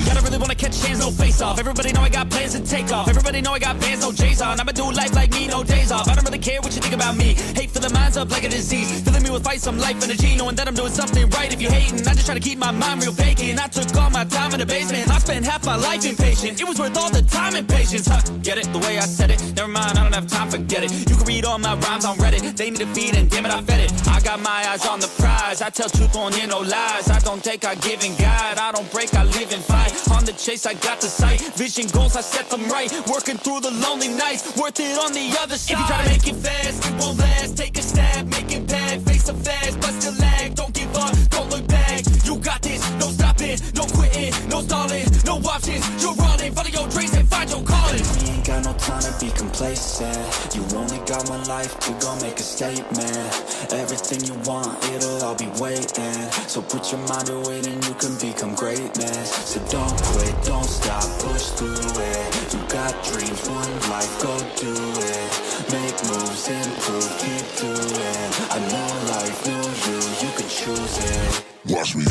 Gotta really wanna catch hands, no face off. Everybody know I got plans to take off. Everybody know I got bands, no J's on. I'ma do life like me, no days off. I don't really care what you think about me. Hate for the minds up like a disease. Filling me with fight, some life energy. Knowing that I'm doing something right. If you hating, I just try to keep my mind real vacant. I took all my time in the basement. I spent half my life impatient. It was worth all the time and patience. Get it? The way I said it. Never mind, I don't have time, forget it. You can read all my rhymes on Reddit. They need a feed and damn it, I fed it. I got my eyes on the prize. I tell truth, on no lies. I don't take, I give and guide. I don't break, I live and fight. On the chase, I got the sight. Vision goals, I set them right. Working through the lonely nights. Worth it on the other side. If you try to make it fast, it won't last. Take a stab, make it bad. Face the fast, but still lag. Don't give up, don't look back. You got this, no stopping, no quitting, no stalling, no options. You're running, follow your dreams and find your calling. We ain't got no time to be complacent. You only got one life to go make a statement. Everything you want, it'll all be waiting. So put your mind to it and you can become greatness. So don't quit, don't stop, push through it. You got dreams, one life, go do it. Make moves, improve, keep doing. A new life, new you can choose it. Watch me.